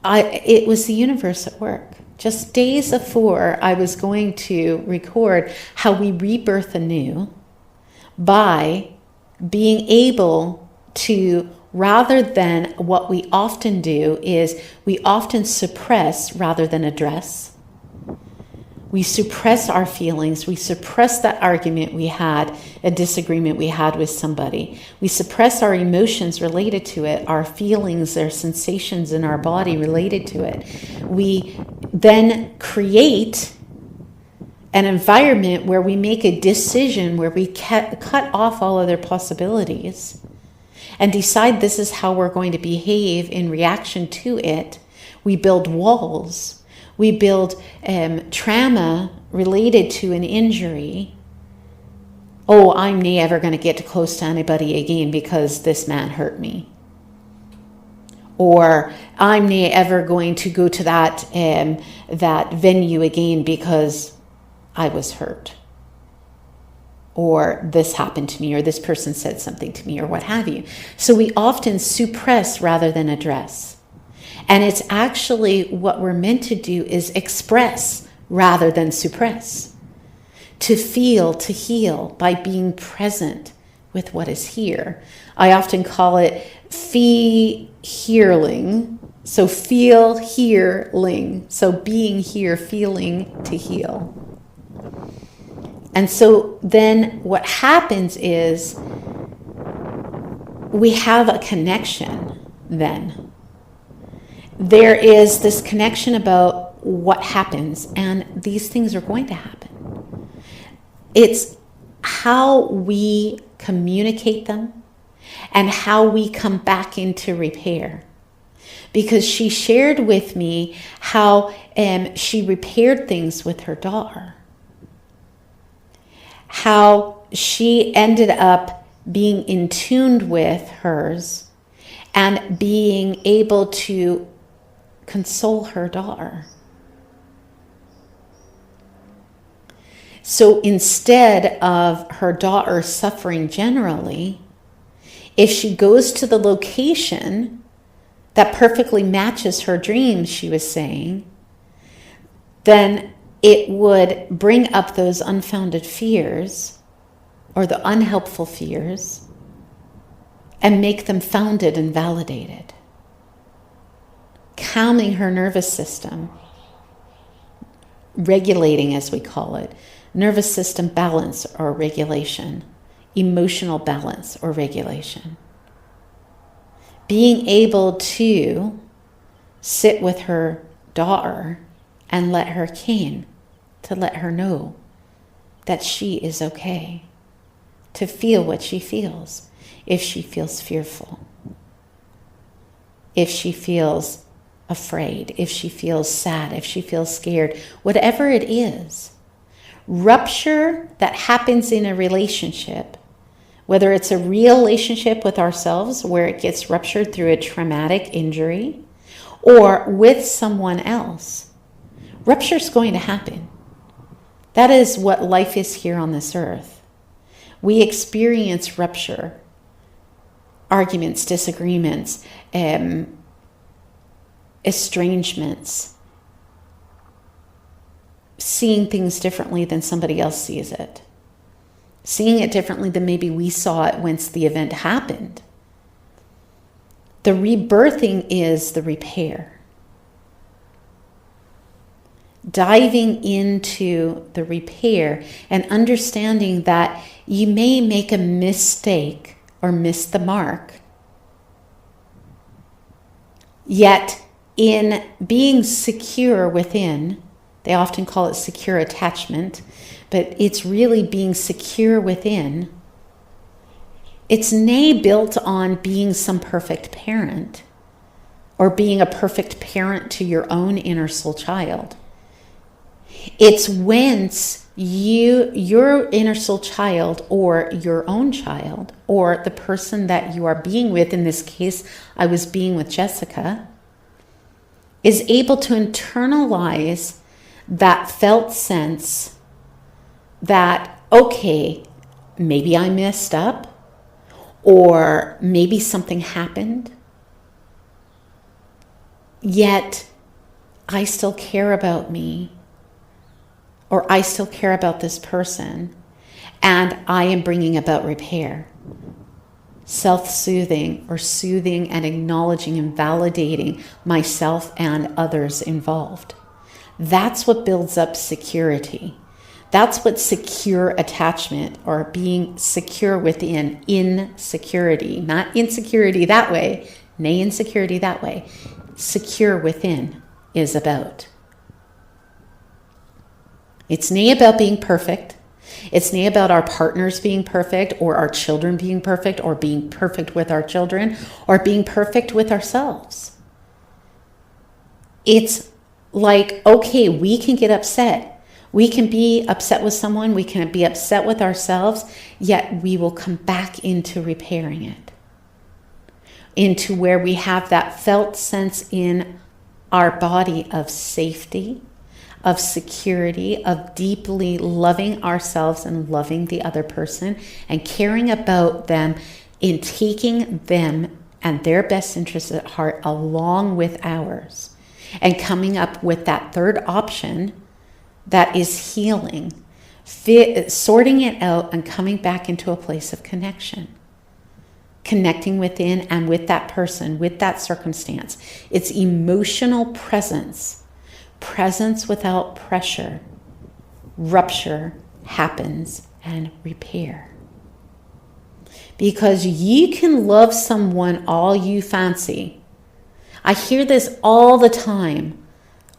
it was the universe at work. Just days before I was going to record how we rebirth anew by being able to, rather than what we often do is we often suppress rather than address. We suppress our feelings. We suppress that argument we had, a disagreement we had with somebody. We suppress our emotions related to it, our feelings, our sensations in our body related to it. We then create an environment where we make a decision where we cut off all other possibilities and decide this is how we're going to behave in reaction to it. We build walls. We build trauma related to an injury. Oh, I'm never going to get close to anybody again because this man hurt me. Or I'm never going to go to that venue again because I was hurt. Or this happened to me, or this person said something to me, or what have you. So we often suppress rather than address. And it's actually what we're meant to do is express rather than suppress. To feel, to heal by being present with what is here. I often call it healing. So feel, healing. So being here, feeling to heal. And so then what happens is we have a connection then. There is this connection about what happens, and these things are going to happen. It's how we communicate them and how we come back into repair. Because she shared with me how she repaired things with her daughter. How she ended up being in tune with hers and being able to console her daughter. So instead of her daughter suffering generally, if she goes to the location that perfectly matches her dreams, she was saying, then it would bring up those unfounded fears or the unhelpful fears and make them founded and validated. Calming her nervous system, regulating, as we call it, nervous system balance or regulation, emotional balance or regulation. Being able to sit with her daughter and let her cane, to let her know that she is okay, to feel what she feels. If she feels fearful, if she feels afraid, if she feels sad, if she feels scared, whatever it is, rupture that happens in a relationship, whether it's a real relationship with ourselves where it gets ruptured through a traumatic injury or with someone else, rupture is going to happen. That is what life is here on this earth. We experience rupture, arguments, disagreements, estrangements, seeing things differently than somebody else sees it, seeing it differently than maybe we saw it once the event happened. The rebirthing is the repair. Diving into the repair and understanding that you may make a mistake or miss the mark. Yet in being secure within, they often call it secure attachment, but it's really being secure within. It's nay built on being some perfect parent or being a perfect parent to your own inner soul child. It's whence your inner soul child or your own child or the person that you are being with, in this case, I was being with Jessica, is able to internalize that felt sense that, okay, maybe I messed up or maybe something happened, yet I still care about me. Or I still care about this person, and I am bringing about repair. Self-soothing or soothing and acknowledging and validating myself and others involved. That's what builds up security. That's what secure attachment or being secure within, insecurity, not insecurity that way, nay, insecurity that way, secure within is about. It's nay about being perfect. It's nay about our partners being perfect or our children being perfect or being perfect with our children or being perfect with ourselves. It's like, okay, we can get upset. We can be upset with someone. We can be upset with ourselves, yet we will come back into repairing it. Into where we have that felt sense in our body of safety, of security, of deeply loving ourselves and loving the other person and caring about them in taking them and their best interests at heart along with ours and coming up with that third option that is healing, sorting it out and coming back into a place of connection. Connecting within and with that person, with that circumstance. It's emotional presence. Presence without pressure. Rupture happens and repair. Because you can love someone all you fancy. I hear this all the time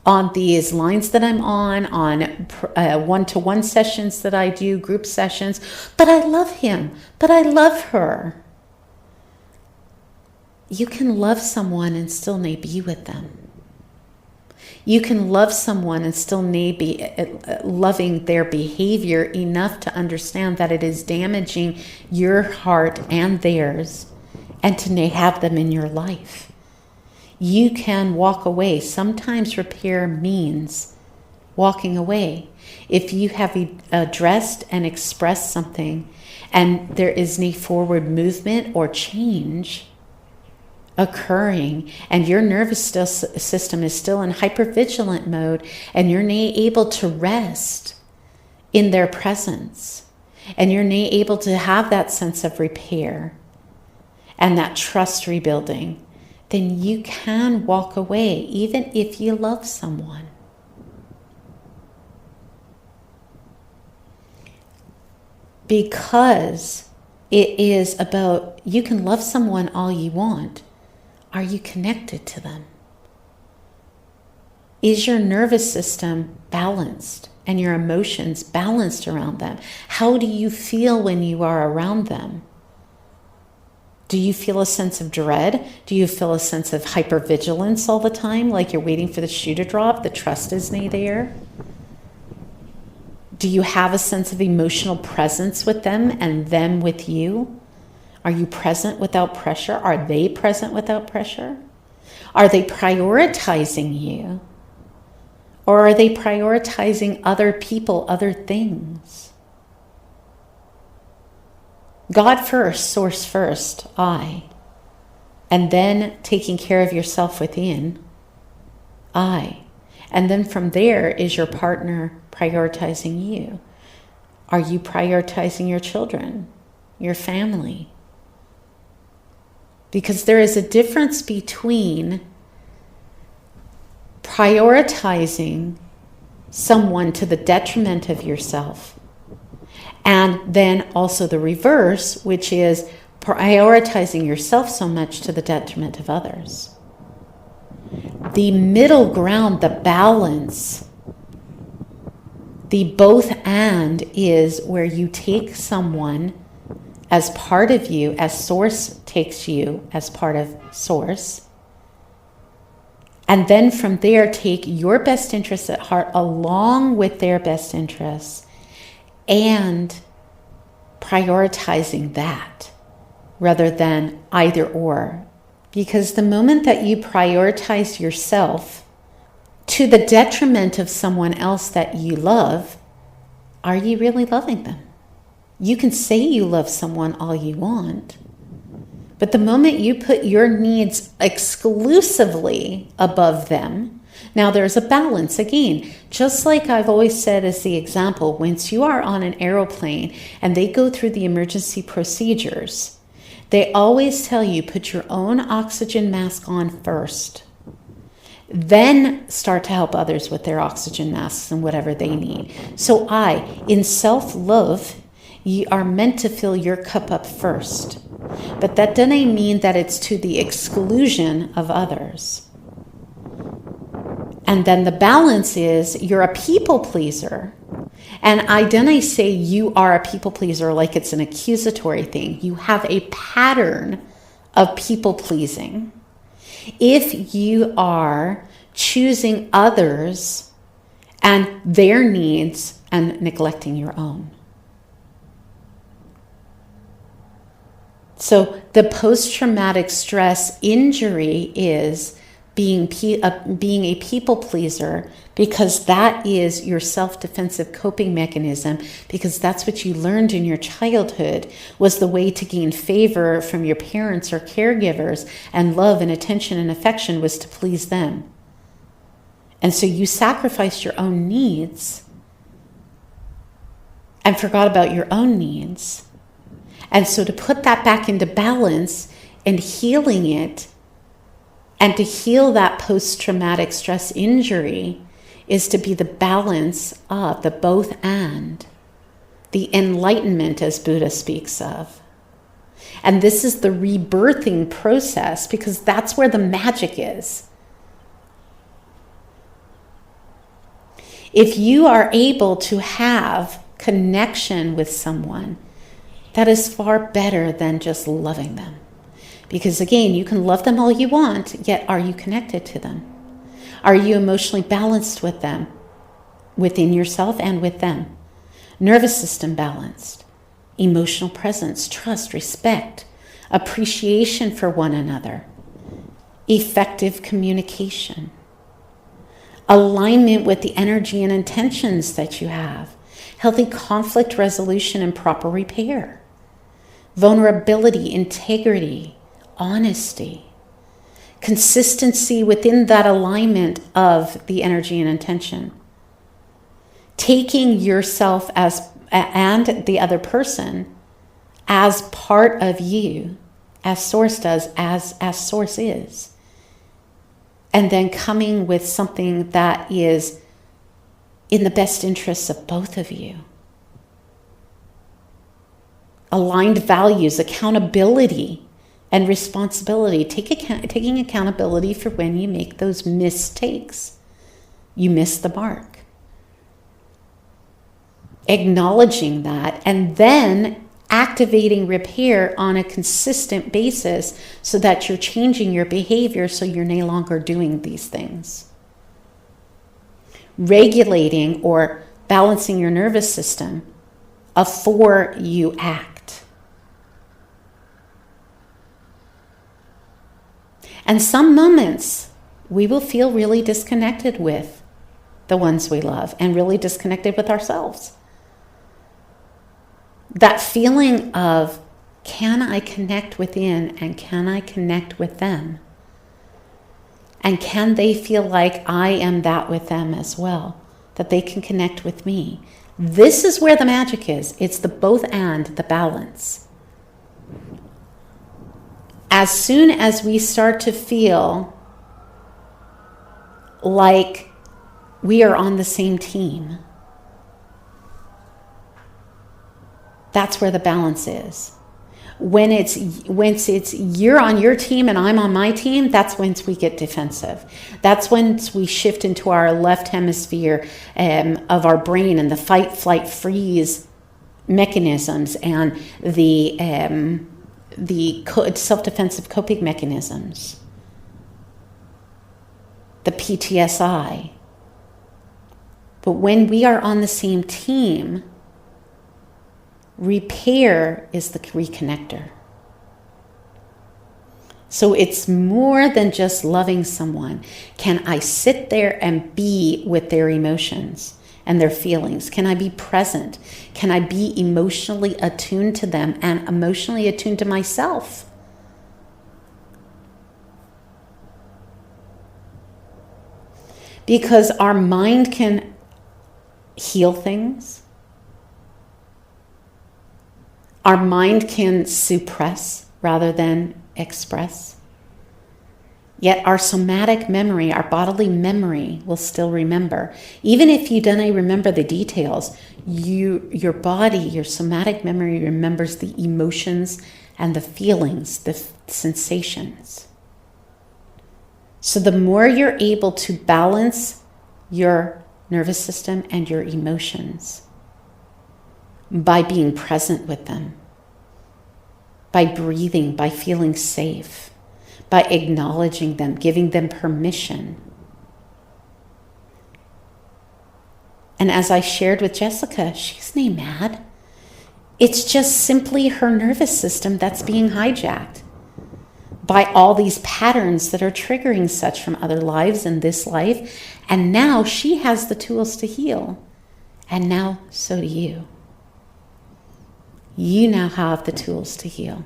on these lines that I'm on one-to-one sessions that I do, group sessions. But I love him. But I love her. You can love someone and still may be with them. You can love someone and still may be loving their behavior enough to understand that it is damaging your heart and theirs, and to have them in your life. You can walk away. Sometimes repair means walking away. If you have addressed and expressed something and there is no forward movement or change, occurring, and your nervous system is still in hypervigilant mode, and you're able to rest in their presence, and you're able to have that sense of repair and that trust rebuilding, then you can walk away even if you love someone. Because it is about, you can love someone all you want. Are you connected to them? Is your nervous system balanced and your emotions balanced around them? How do you feel when you are around them? Do you feel a sense of dread? Do you feel a sense of hypervigilance all the time, like you're waiting for the shoe to drop? The trust isn't there. Do you have a sense of emotional presence with them and them with you? Are you present without pressure? Are they present without pressure? Are they prioritizing you? Or are they prioritizing other people, other things? God first, source first, I. And then taking care of yourself within, I. And then from there is your partner prioritizing you. Are you prioritizing your children, your family? Because there is a difference between prioritizing someone to the detriment of yourself, and then also the reverse, which is prioritizing yourself so much to the detriment of others. The middle ground, the balance, the both and is where you take someone as part of you, as source takes you as part of source, and then from there take your best interests at heart along with their best interests, and prioritizing that rather than either or. Because the moment that you prioritize yourself to the detriment of someone else that you love, are you really loving them? You can say you love someone all you want, but the moment you put your needs exclusively above them, now there's a balance again. Just like I've always said as the example, once you are on an aeroplane and they go through the emergency procedures, they always tell you put your own oxygen mask on first. Then start to help others with their oxygen masks and whatever they need. So in self-love, you are meant to fill your cup up first. But that doesn't mean that it's to the exclusion of others. And then the balance is you're a people pleaser. And I say you are a people pleaser like it's an accusatory thing. You have a pattern of people pleasing. If you are choosing others and their needs and neglecting your own. So the post-traumatic stress injury is being a people pleaser, because that is your self-defensive coping mechanism, because that's what you learned in your childhood was the way to gain favor from your parents or caregivers, and love and attention and affection was to please them. And so you sacrificed your own needs and forgot about your own needs. And so to put that back into balance and healing it, and to heal that post-traumatic stress injury, is to be the balance of the both and, the enlightenment as Buddha speaks of. And this is the rebirthing process, because that's where the magic is. If you are able to have connection with someone, that is far better than just loving them. Because again, you can love them all you want, yet are you connected to them? Are you emotionally balanced with them, within yourself and with them? Nervous system balanced, emotional presence, trust, respect, appreciation for one another, effective communication, alignment with the energy and intentions that you have, healthy conflict resolution and proper repair, vulnerability, integrity, honesty, consistency within that alignment of the energy and intention. Taking yourself as and the other person as part of you, as source does, as source is. And then coming with something that is in the best interests of both of you. Aligned values, accountability, and responsibility. Taking accountability for when you make those mistakes. You miss the mark. Acknowledging that, and then activating repair on a consistent basis so that you're changing your behavior so you're no longer doing these things. Regulating or balancing your nervous system before you act. And some moments we will feel really disconnected with the ones we love and really disconnected with ourselves. That feeling of, can I connect within and can I connect with them? And can they feel like I am that with them as well? That they can connect with me? This is where the magic is. It's the both and, the balance. As soon as we start to feel like we are on the same team, that's where the balance is. When it's you're on your team and I'm on my team, that's when we get defensive. That's when we shift into our left hemisphere of our brain and the fight, flight, freeze mechanisms and the self-defensive coping mechanisms, the PTSI. But when we are on the same team, repair is the reconnector. So it's more than just loving someone. Can I sit there and be with their emotions and their feelings? Can I be present? Can I be emotionally attuned to them and emotionally attuned to myself? Because our mind can heal things. Our mind can suppress rather than express. Yet our somatic memory, our bodily memory, will still remember. Even if you don't remember the details, your body, your somatic memory remembers the emotions and the feelings, the sensations. So the more you're able to balance your nervous system and your emotions, by being present with them, by breathing, by feeling safe, by acknowledging them, giving them permission. And as I shared with Jessica, she's not mad. It's just simply her nervous system that's being hijacked by all these patterns that are triggering such from other lives and this life. And now she has the tools to heal. And now so do you. You now have the tools to heal.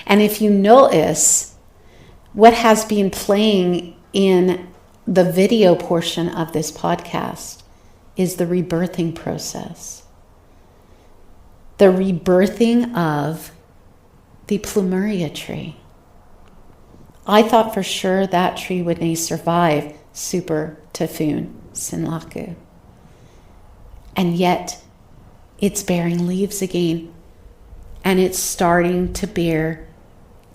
And if you notice, what has been playing in the video portion of this podcast is the rebirthing process. The rebirthing of the plumeria tree. I thought for sure that tree would not survive Super Typhoon Sinlaku. And yet, it's bearing leaves again, and it's starting to bear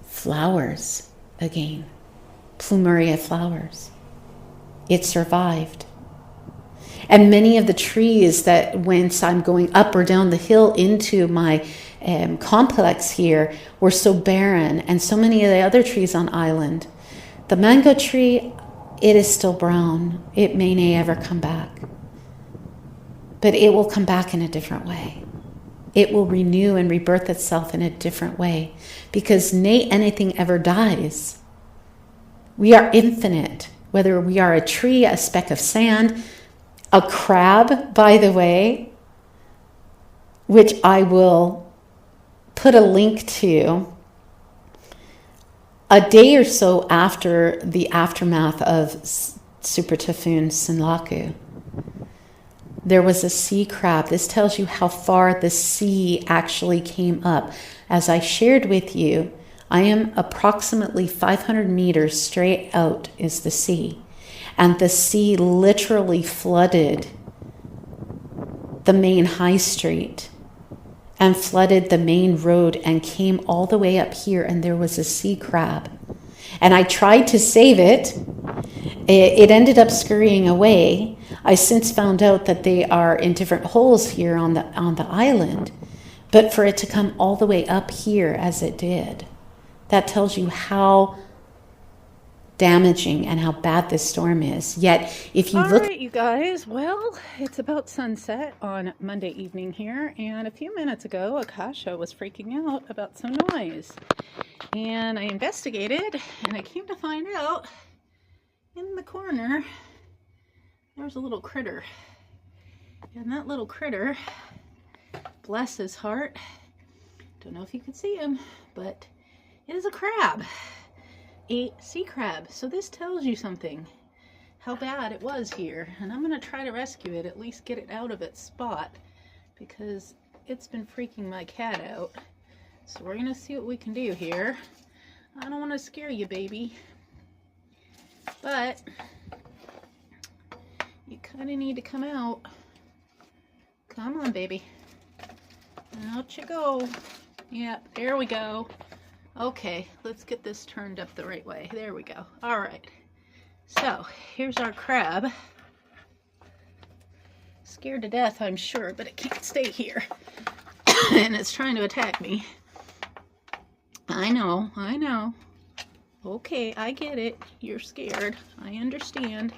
flowers again, plumeria flowers. It survived. And many of the trees that once I'm going up or down the hill into my complex here were so barren, and so many of the other trees on island. The mango tree, it is still brown. It may never come back. But it will come back in a different way. It will renew and rebirth itself in a different way. Because anything ever dies. We are infinite. Whether we are a tree, a speck of sand, a crab, by the way, which I will put a link to A day or so after the aftermath of Super Typhoon Sinlaku, there was a sea crab. This tells you how far the sea actually came up. As I shared with you, I am approximately 500 meters straight out is the sea. And the sea literally flooded the main high street and flooded the main road and came all the way up here, and there was a sea crab. And I tried to save it. It ended up scurrying away. I since found out that they are in different holes here on the island. But for it to come all the way up here as it did, that tells you how damaging and how bad this storm is. Yet, if you look... All right, you guys. Well, it's about sunset on Monday evening here. And a few minutes ago, Akasha was freaking out about some noise. And I investigated, and I came to find out in the corner, there's a little critter. And that little critter, bless his heart, don't know if you can see him, but it is a crab, a sea crab. So this tells you something, how bad it was here. And I'm going to try to rescue it, at least get it out of its spot, because it's been freaking my cat out. So we're going to see what we can do here. I don't want to scare you, baby, but you kind of need to come out. Come on, baby. Out you go. Yep, there we go. Okay, let's get this turned up the right way. There we go. All right. So, here's our crab. Scared to death, I'm sure, but it can't stay here. And it's trying to attack me. I know. Okay, I get it. You're scared. I understand.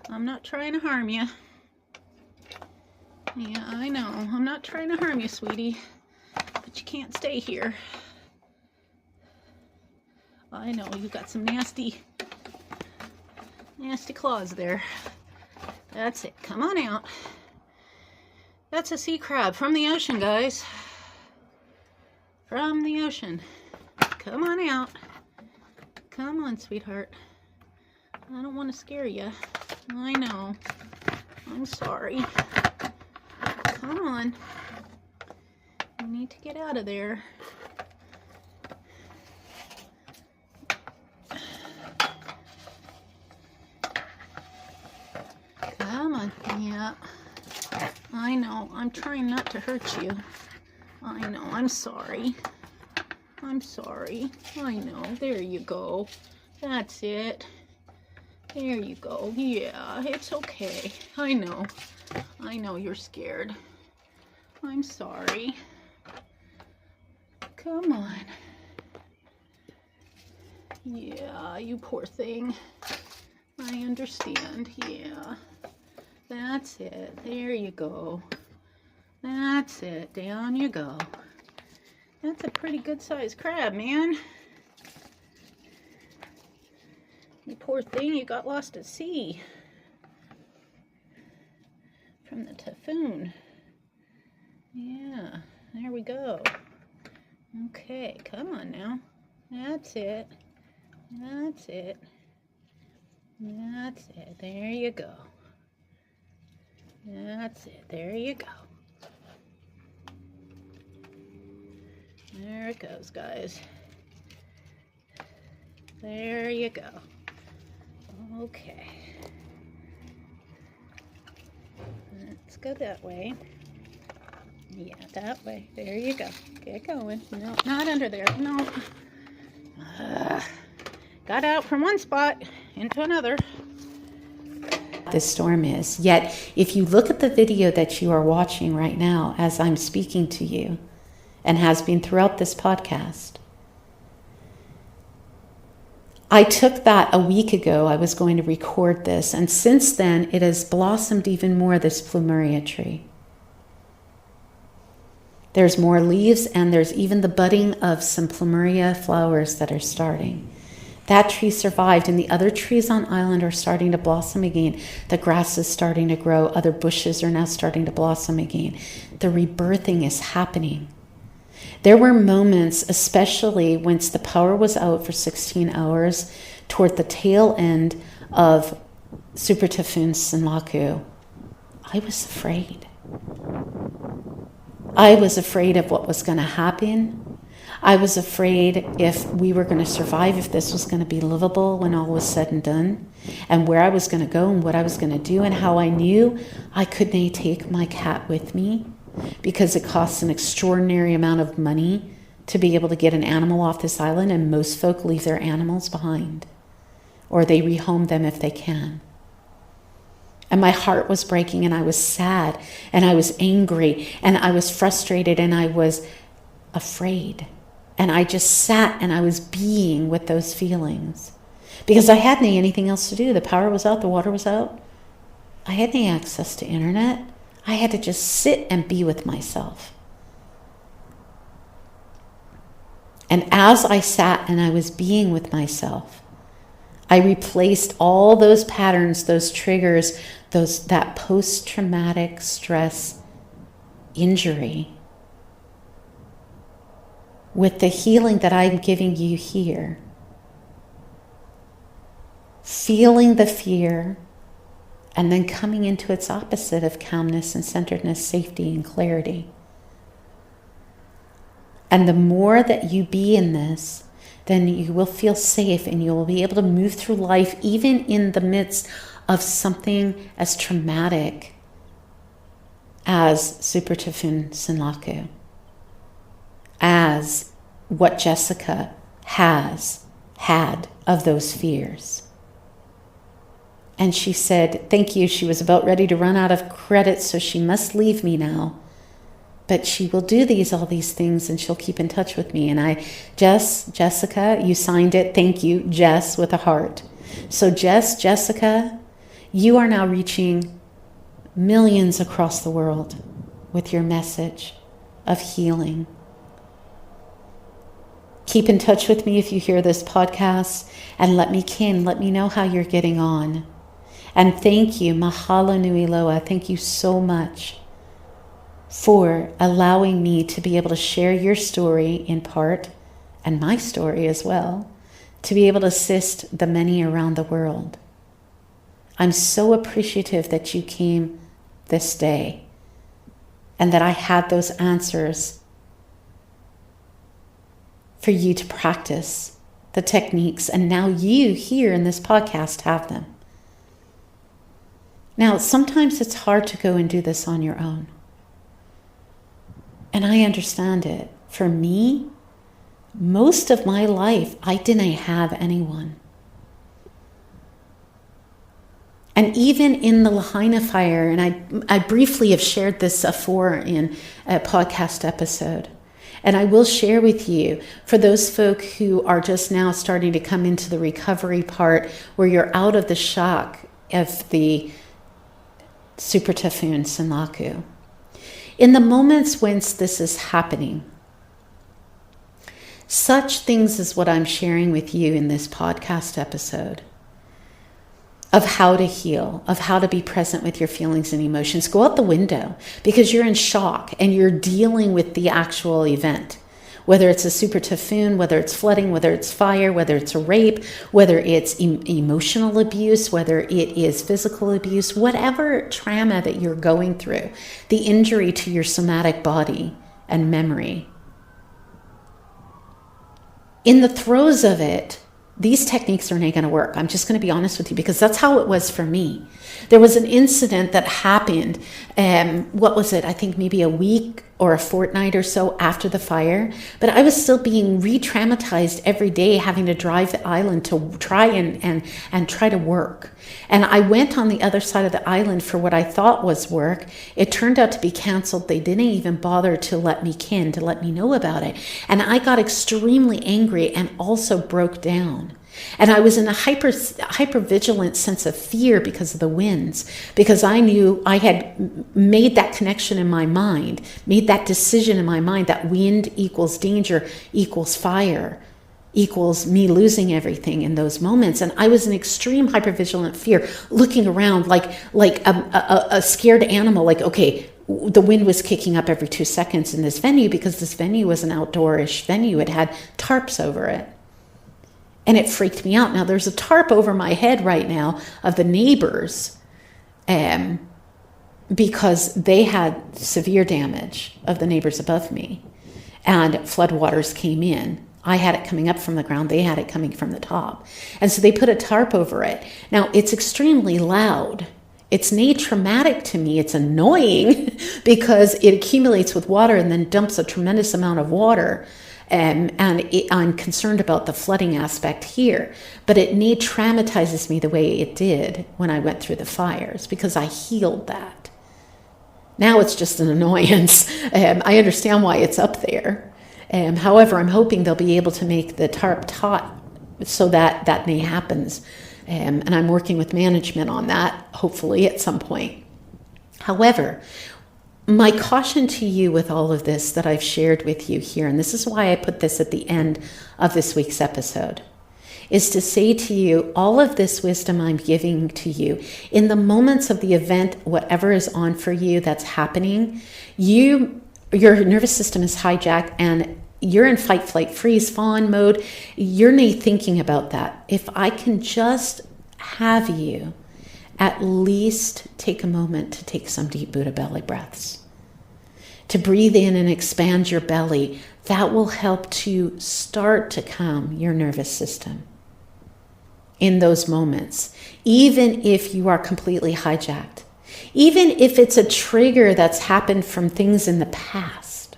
I'm not trying to harm you. Yeah, I know. I'm not trying to harm you, sweetie. But you can't stay here. I know, you've got some nasty claws there. That's it. Come on out. That's a sea crab from the ocean, guys. From the ocean. Come on out. Come on, sweetheart. I don't want to scare you. I know. I'm sorry. Come on. You need to get out of there. Come on. Yeah. I know. I'm trying not to hurt you. I know. I'm sorry. I'm sorry. I know. There you go. That's it. There you go. Yeah, it's okay. I know. I know you're scared. I'm sorry. Come on. Yeah, you poor thing. I understand. Yeah. That's it. There you go. That's it. Down you go. That's a pretty good sized crab, man. You poor thing, you got lost at sea from the typhoon. Yeah, there we go. Okay, come on now. That's it. That's it. That's it. There you go. That's it. There you go. There it goes, guys. There you go. Okay. Let's go that way. Yeah, that way. There you go. Get going. No, not under there. No. Got out from one spot into another. This storm is. Yet, if you look at the video that you are watching right now as I'm speaking to you, and has been throughout this podcast, I took that a week ago. I was going to record this, and since then it has blossomed even more, this plumeria tree. There's more leaves, and there's even the budding of some plumeria flowers that are starting. That tree survived, and the other trees on island are starting to blossom again. The grass is starting to grow. Other bushes are now starting to blossom again. The rebirthing is happening. There were moments, especially once the power was out for 16 hours, toward the tail end of Super Typhoon Sinlaku, I was afraid. I was afraid of what was going to happen. I was afraid if we were going to survive, if this was going to be livable when all was said and done, and where I was going to go and what I was going to do, and how I knew I couldn't take my cat with me because it costs an extraordinary amount of money to be able to get an animal off this island, and most folk leave their animals behind, or they rehome them if they can. And my heart was breaking, and I was sad, and I was angry, and I was frustrated, and I was afraid. And I just sat and I was being with those feelings because I hadn't anything else to do. The power was out, the water was out. I had no access to internet. I had to just sit and be with myself. And as I sat and I was being with myself, I replaced all those patterns, those triggers, that post-traumatic stress injury with the healing that I'm giving you here. Feeling the fear and then coming into its opposite of calmness and centeredness, safety and clarity. And the more that you be in this, then you will feel safe and you will be able to move through life even in the midst of something as traumatic as Super Typhoon Sinlaku, as what Jessica has had of those fears. And she said, thank you. She was about ready to run out of credit, so she must leave me now. But she will do all these things, and she'll keep in touch with me. And Jessica, you signed it. Thank you, Jess, with a heart. So Jessica, you are now reaching millions across the world with your message of healing. Keep in touch with me if you hear this podcast, and let me know how you're getting on. And thank you, mahalo nui loa. Thank you so much for allowing me to be able to share your story in part, and my story as well, to be able to assist the many around the world. I'm so appreciative that you came this day and that I had those answers for you to practice the techniques, and now you here in this podcast have them. Now, sometimes it's hard to go and do this on your own. And I understand it. For me, most of my life, I didn't have anyone. And even in the Lahaina fire, and I briefly have shared this before in a podcast episode, and I will share with you, for those folk who are just now starting to come into the recovery part, where you're out of the shock of the Super Typhoon Sinlaku. In the moments when this is happening, such things as what I'm sharing with you in this podcast episode of how to heal, of how to be present with your feelings and emotions, go out the window because you're in shock and you're dealing with the actual event. Whether it's a super typhoon, whether it's flooding, whether it's fire, whether it's a rape, whether it's emotional abuse, whether it is physical abuse, whatever trauma that you're going through, the injury to your somatic body and memory. In the throes of it, these techniques are not going to work. I'm just going to be honest with you, because that's how it was for me. There was an incident that happened, what was it? I think maybe a week or a fortnight or so after the fire. But I was still being re-traumatized every day, having to drive the island to try and try to work. And I went on the other side of the island for what I thought was work. It turned out to be canceled. They didn't even bother to let me know about it. And I got extremely angry and also broke down. And I was in a hyper vigilant sense of fear because of the winds, because I knew I had made that connection in my mind, made that decision in my mind that wind equals danger equals fire. equals me losing everything in those moments. And I was in extreme hypervigilant fear, looking around like a scared animal, like, okay, the wind was kicking up every 2 seconds in this venue because this venue was an outdoorish venue. It had tarps over it. And it freaked me out. Now there's a tarp over my head right now of the neighbors, because they had severe damage of the neighbors above me, and floodwaters came in. I had it coming up from the ground. They had it coming from the top. And so they put a tarp over it. Now it's extremely loud. It's traumatic to me. It's annoying because it accumulates with water and then dumps a tremendous amount of water. I'm concerned about the flooding aspect here, but it traumatizes me the way it did when I went through the fires, because I healed that. Now it's just an annoyance. I understand why it's up there. However, I'm hoping they'll be able to make the tarp taut so that that may happens. And I'm working with management on that, hopefully at some point. However, my caution to you with all of this that I've shared with you here, and this is why I put this at the end of this week's episode, is to say to you, all of this wisdom I'm giving to you, in the moments of the event, whatever is on for you that's happening, your nervous system is hijacked and you're in fight, flight, freeze, fawn mode. You're thinking about that. If I can just have you at least take a moment to take some deep Buddha belly breaths, to breathe in and expand your belly, that will help to start to calm your nervous system in those moments, even if you are completely hijacked, even if it's a trigger that's happened from things in the past,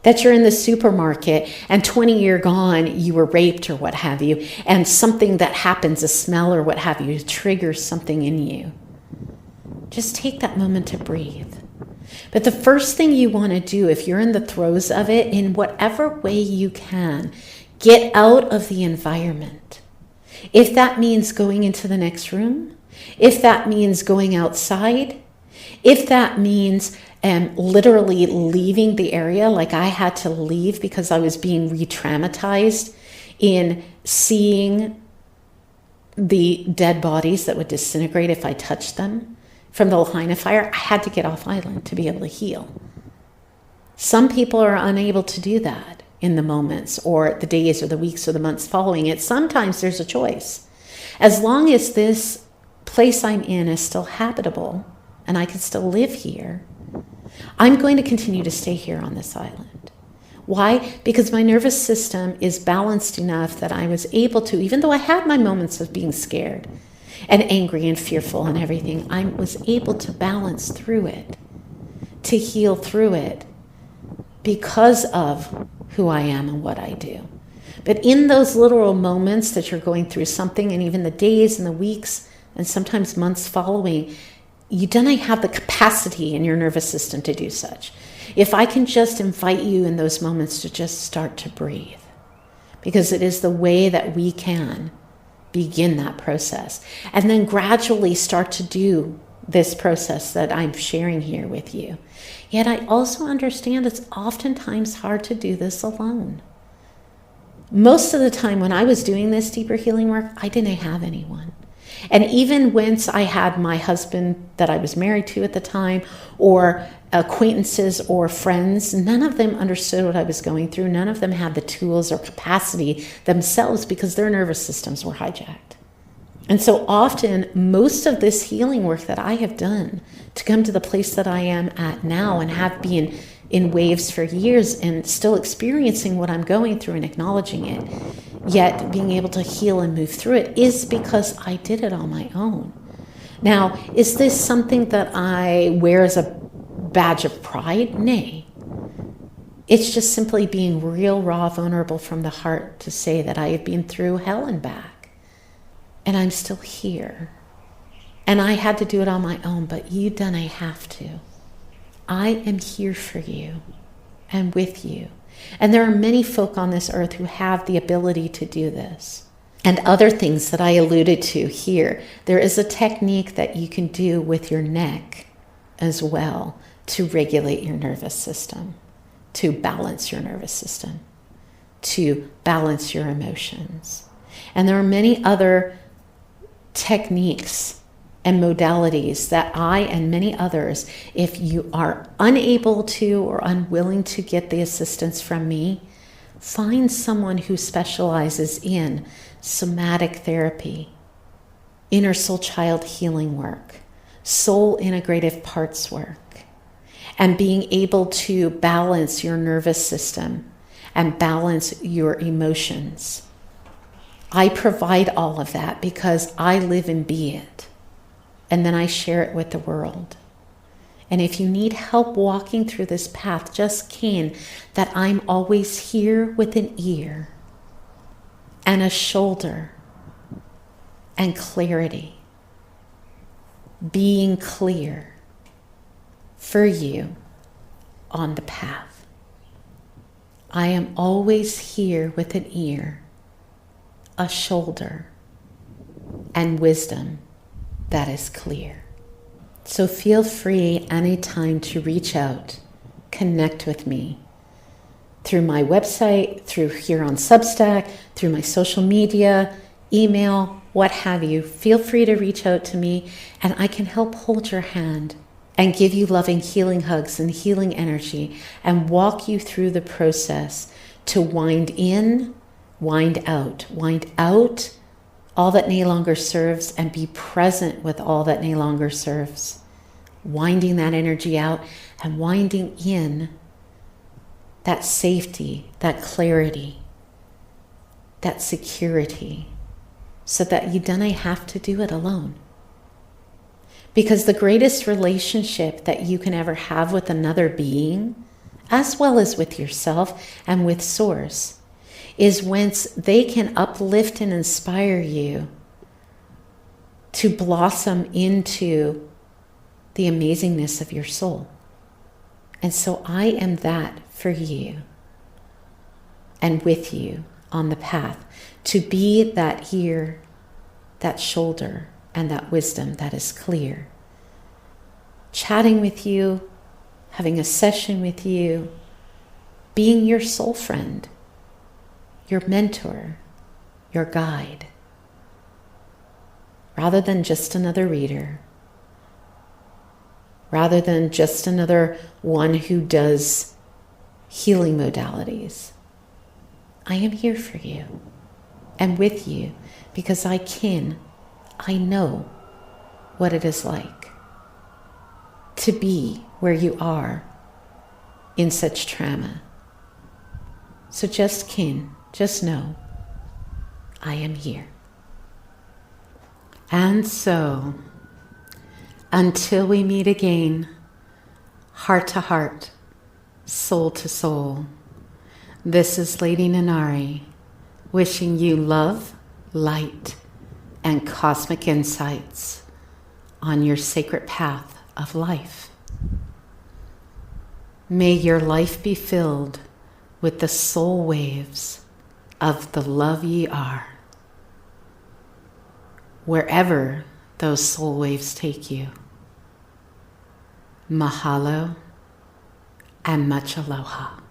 that you're in the supermarket and 20 years gone, you were raped or what have you, and something that happens, a smell or what have you, triggers something in you. Just take that moment to breathe. But the first thing you want to do, if you're in the throes of it, in whatever way you can, get out of the environment. If that means going into the next room, if that means going outside, if that means literally leaving the area, like I had to leave because I was being re-traumatized in seeing the dead bodies that would disintegrate if I touched them from the Lahaina fire, I had to get off island to be able to heal. Some people are unable to do that in the moments or the days or the weeks or the months following it. Sometimes there's a choice. As long as this place I'm in is still habitable and I can still live here, I'm going to continue to stay here on this island. Why? Because my nervous system is balanced enough that I was able to, even though I had my moments of being scared and angry and fearful and everything, I was able to balance through it, to heal through it because of who I am and what I do. But in those literal moments that you're going through something, and even the days and the weeks and sometimes months following, you don't have the capacity in your nervous system to do such. If I can just invite you in those moments to just start to breathe, because it is the way that we can begin that process, and then gradually start to do this process that I'm sharing here with you. Yet I also understand it's oftentimes hard to do this alone. Most of the time when I was doing this deeper healing work, I didn't have anyone. And even once I had my husband that I was married to at the time, or acquaintances or friends, none of them understood what I was going through. None of them had the tools or capacity themselves because their nervous systems were hijacked. And so often, most of this healing work that I have done to come to the place that I am at now and have been in waves for years and still experiencing what I'm going through and acknowledging it, yet being able to heal and move through it, is because I did it on my own. Now, is this something that I wear as a badge of pride? Nay. It's just simply being real, raw, vulnerable from the heart to say that I have been through hell and back, and I'm still here. And I had to do it on my own, but you done I have to. I am here for you and with you. And there are many folk on this earth who have the ability to do this. And other things that I alluded to here, there is a technique that you can do with your neck as well to regulate your nervous system, to balance your nervous system. to balance your emotions. And there are many other techniques and modalities that I and many others, if you are unable to or unwilling to get the assistance from me, find someone who specializes in somatic therapy, inner soul child healing work, soul integrative parts work, and being able to balance your nervous system and balance your emotions. I provide all of that because I live and be it. And then I share it with the world. And if you need help walking through this path, just keen that I'm always here with an ear and a shoulder and clarity, being clear for you on the path. I am always here with an ear, a shoulder, and wisdom that is clear. So feel free anytime to reach out, connect with me through my website, through here on Substack, through my social media, email, what have you. Feel free to reach out to me and I can help hold your hand and give you loving healing hugs and healing energy and walk you through the process to wind in, wind out all that no longer serves and be present with all that no longer serves. Winding that energy out and winding in that safety, that clarity, that security, so that you don't have to do it alone. Because the greatest relationship that you can ever have with another being, as well as with yourself and with Source, is whence they can uplift and inspire you to blossom into the amazingness of your soul. And so I am that for you and with you on the path to be that ear, that shoulder, and that wisdom that is clear. Chatting with you, having a session with you, being your soul friend, your mentor, your guide, rather than just another reader, rather than just another one who does healing modalities. I am here for you and with you because I know what it is like to be where you are in such trauma. So just know I am here. And so, until we meet again, heart to heart, soul to soul, this is Lady Nanari, wishing you love, light, and cosmic insights on your sacred path of life. May your life be filled with the soul waves of the love ye are, wherever those soul waves take you. Mahalo and much aloha.